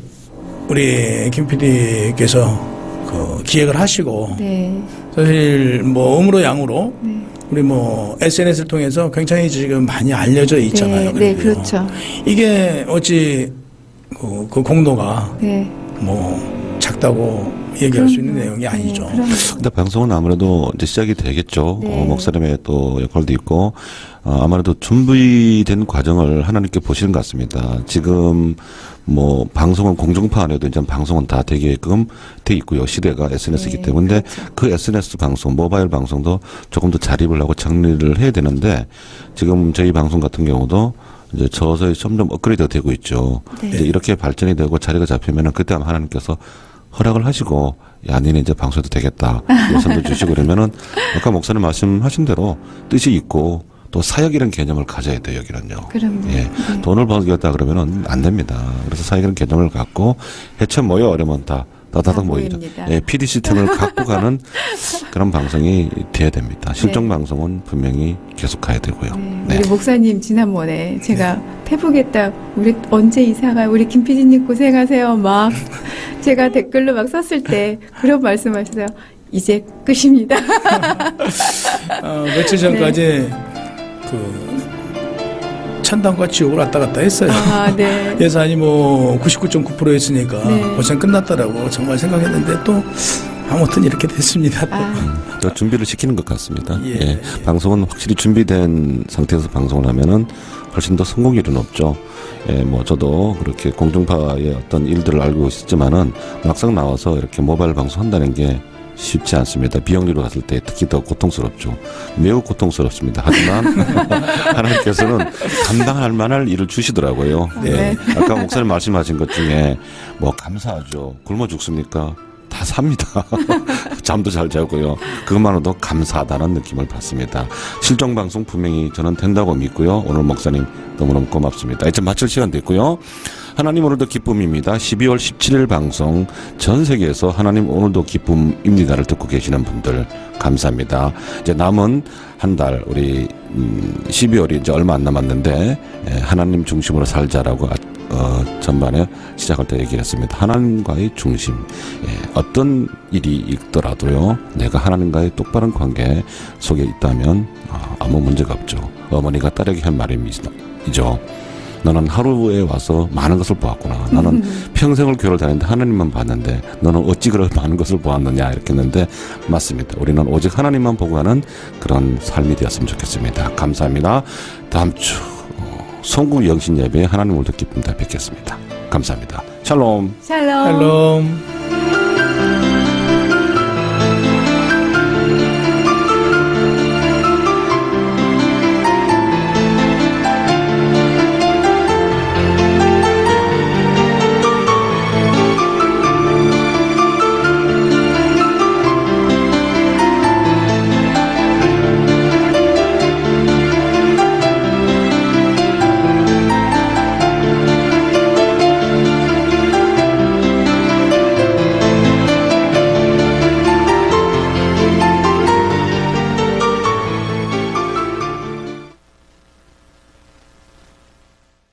우리 김 PD께서 그 기획을 하시고 네. 사실 뭐 음으로 양으로 네. 우리 뭐 SNS를 통해서 굉장히 지금 많이 알려져 있잖아요. 네, 네, 그리고요. 그렇죠. 이게 어찌 그 공로가 네. 뭐 작다고 얘기할 수 있는 내용이 아니죠. 네, 그럼요. 근데 방송은 아무래도 이제 시작이 되겠죠. 네. 목사님의 또 역할도 있고, 아무래도 준비된 과정을 하나님께 보시는 것 같습니다. 지금 뭐 방송은 공중파 안 해도 이제 방송은 다 되게끔 돼 있고요. 시대가 SNS이기 네, 때문에 그렇죠. 그 SNS 방송, 모바일 방송도 조금 더 자립을 하고 정리를 해야 되는데 지금 저희 방송 같은 경우도 이제 서서히 점점 업그레이드가 되고 있죠. 네. 이제 이렇게 발전이 되고 자리가 잡히면은 그때 아마 하나님께서 허락을 하시고 야 니네 이제 방송해도 되겠다 예산도 주시고 그러면은 아까 목사님 말씀하신 대로 뜻이 있고 또 사역이라는 개념을 가져야 돼요 여기는요. 그럼요. 예, 네. 돈을 벌겠다 그러면은 안 됩니다. 그래서 사역이라는 개념을 갖고 해체 모여 어려면 다 따다닥 다 모이죠. 모입니다. 예, PD 시스템을 갖고 가는 그런 방송이 돼야 됩니다. 실종 네. 방송은 분명히 계속 가야 되고요. 네. 우리 목사님 지난번에 제가 페북에다 우리 언제 이사가 우리 김 PD님 고생하세요 막 제가 댓글로 막 썼을 때 그런 말씀하셨어요. 이제 끝입니다. 며칠 전까지 그 천당과 지옥을 왔다 갔다 했어요. 아, 네. 예산이 뭐 99.9%였으니까 네. 벌써 끝났다라고 정말 생각했는데 또 아무튼 이렇게 됐습니다. 또. 아, 또 준비를 시키는 것 같습니다. 예. 예. 방송은 확실히 준비된 상태에서 방송을 하면은 훨씬 더 성공률은 높죠. 예, 뭐 저도 그렇게 공중파의 어떤 일들을 알고 있었지만은 막상 나와서 이렇게 모바일 방송 한다는 게 쉽지 않습니다. 비용리로 갔을 때 특히 더 고통스럽죠. 매우 고통스럽습니다. 하지만 하나님께서는 감당할 만할 일을 주시더라고요. 예. 네. 아까 목사님 말씀하신 것 중에 뭐 감사하죠. 굶어 죽습니까? 다 삽니다. 잠도 잘 자고요. 그것만으로도 감사하다는 느낌을 받습니다. 실종방송 분명히 저는 된다고 믿고요. 오늘 목사님 너무너무 고맙습니다. 이제 마칠 시간 됐고요. 하나님 오늘도 기쁨입니다. 12월 17일 방송 전 세계에서 하나님 오늘도 기쁨입니다를 듣고 계시는 분들 감사합니다. 이제 남은 한 달 우리 12월이 이제 얼마 안 남았는데 하나님 중심으로 살자라고 전반에 시작할 때 얘기를 했습니다. 하나님과의 중심. 어떤 일이 있더라도요. 내가 하나님과의 똑바른 관계 속에 있다면 아무 문제가 없죠. 어머니가 딸에게 한 말이죠. 너는 하루에 와서 많은 것을 보았구나. 나는 평생을 교회를 다녔는데 하나님만 봤는데 너는 어찌 그렇게 많은 것을 보았느냐 이렇게 했는데 맞습니다. 우리는 오직 하나님만 보고 가는 그런 삶이 되었으면 좋겠습니다. 감사합니다. 다음 주 성국 영신 예배에 하나님 오늘도 기쁨 다 뵙겠습니다. 감사합니다. 샬롬. 샬롬. 샬롬.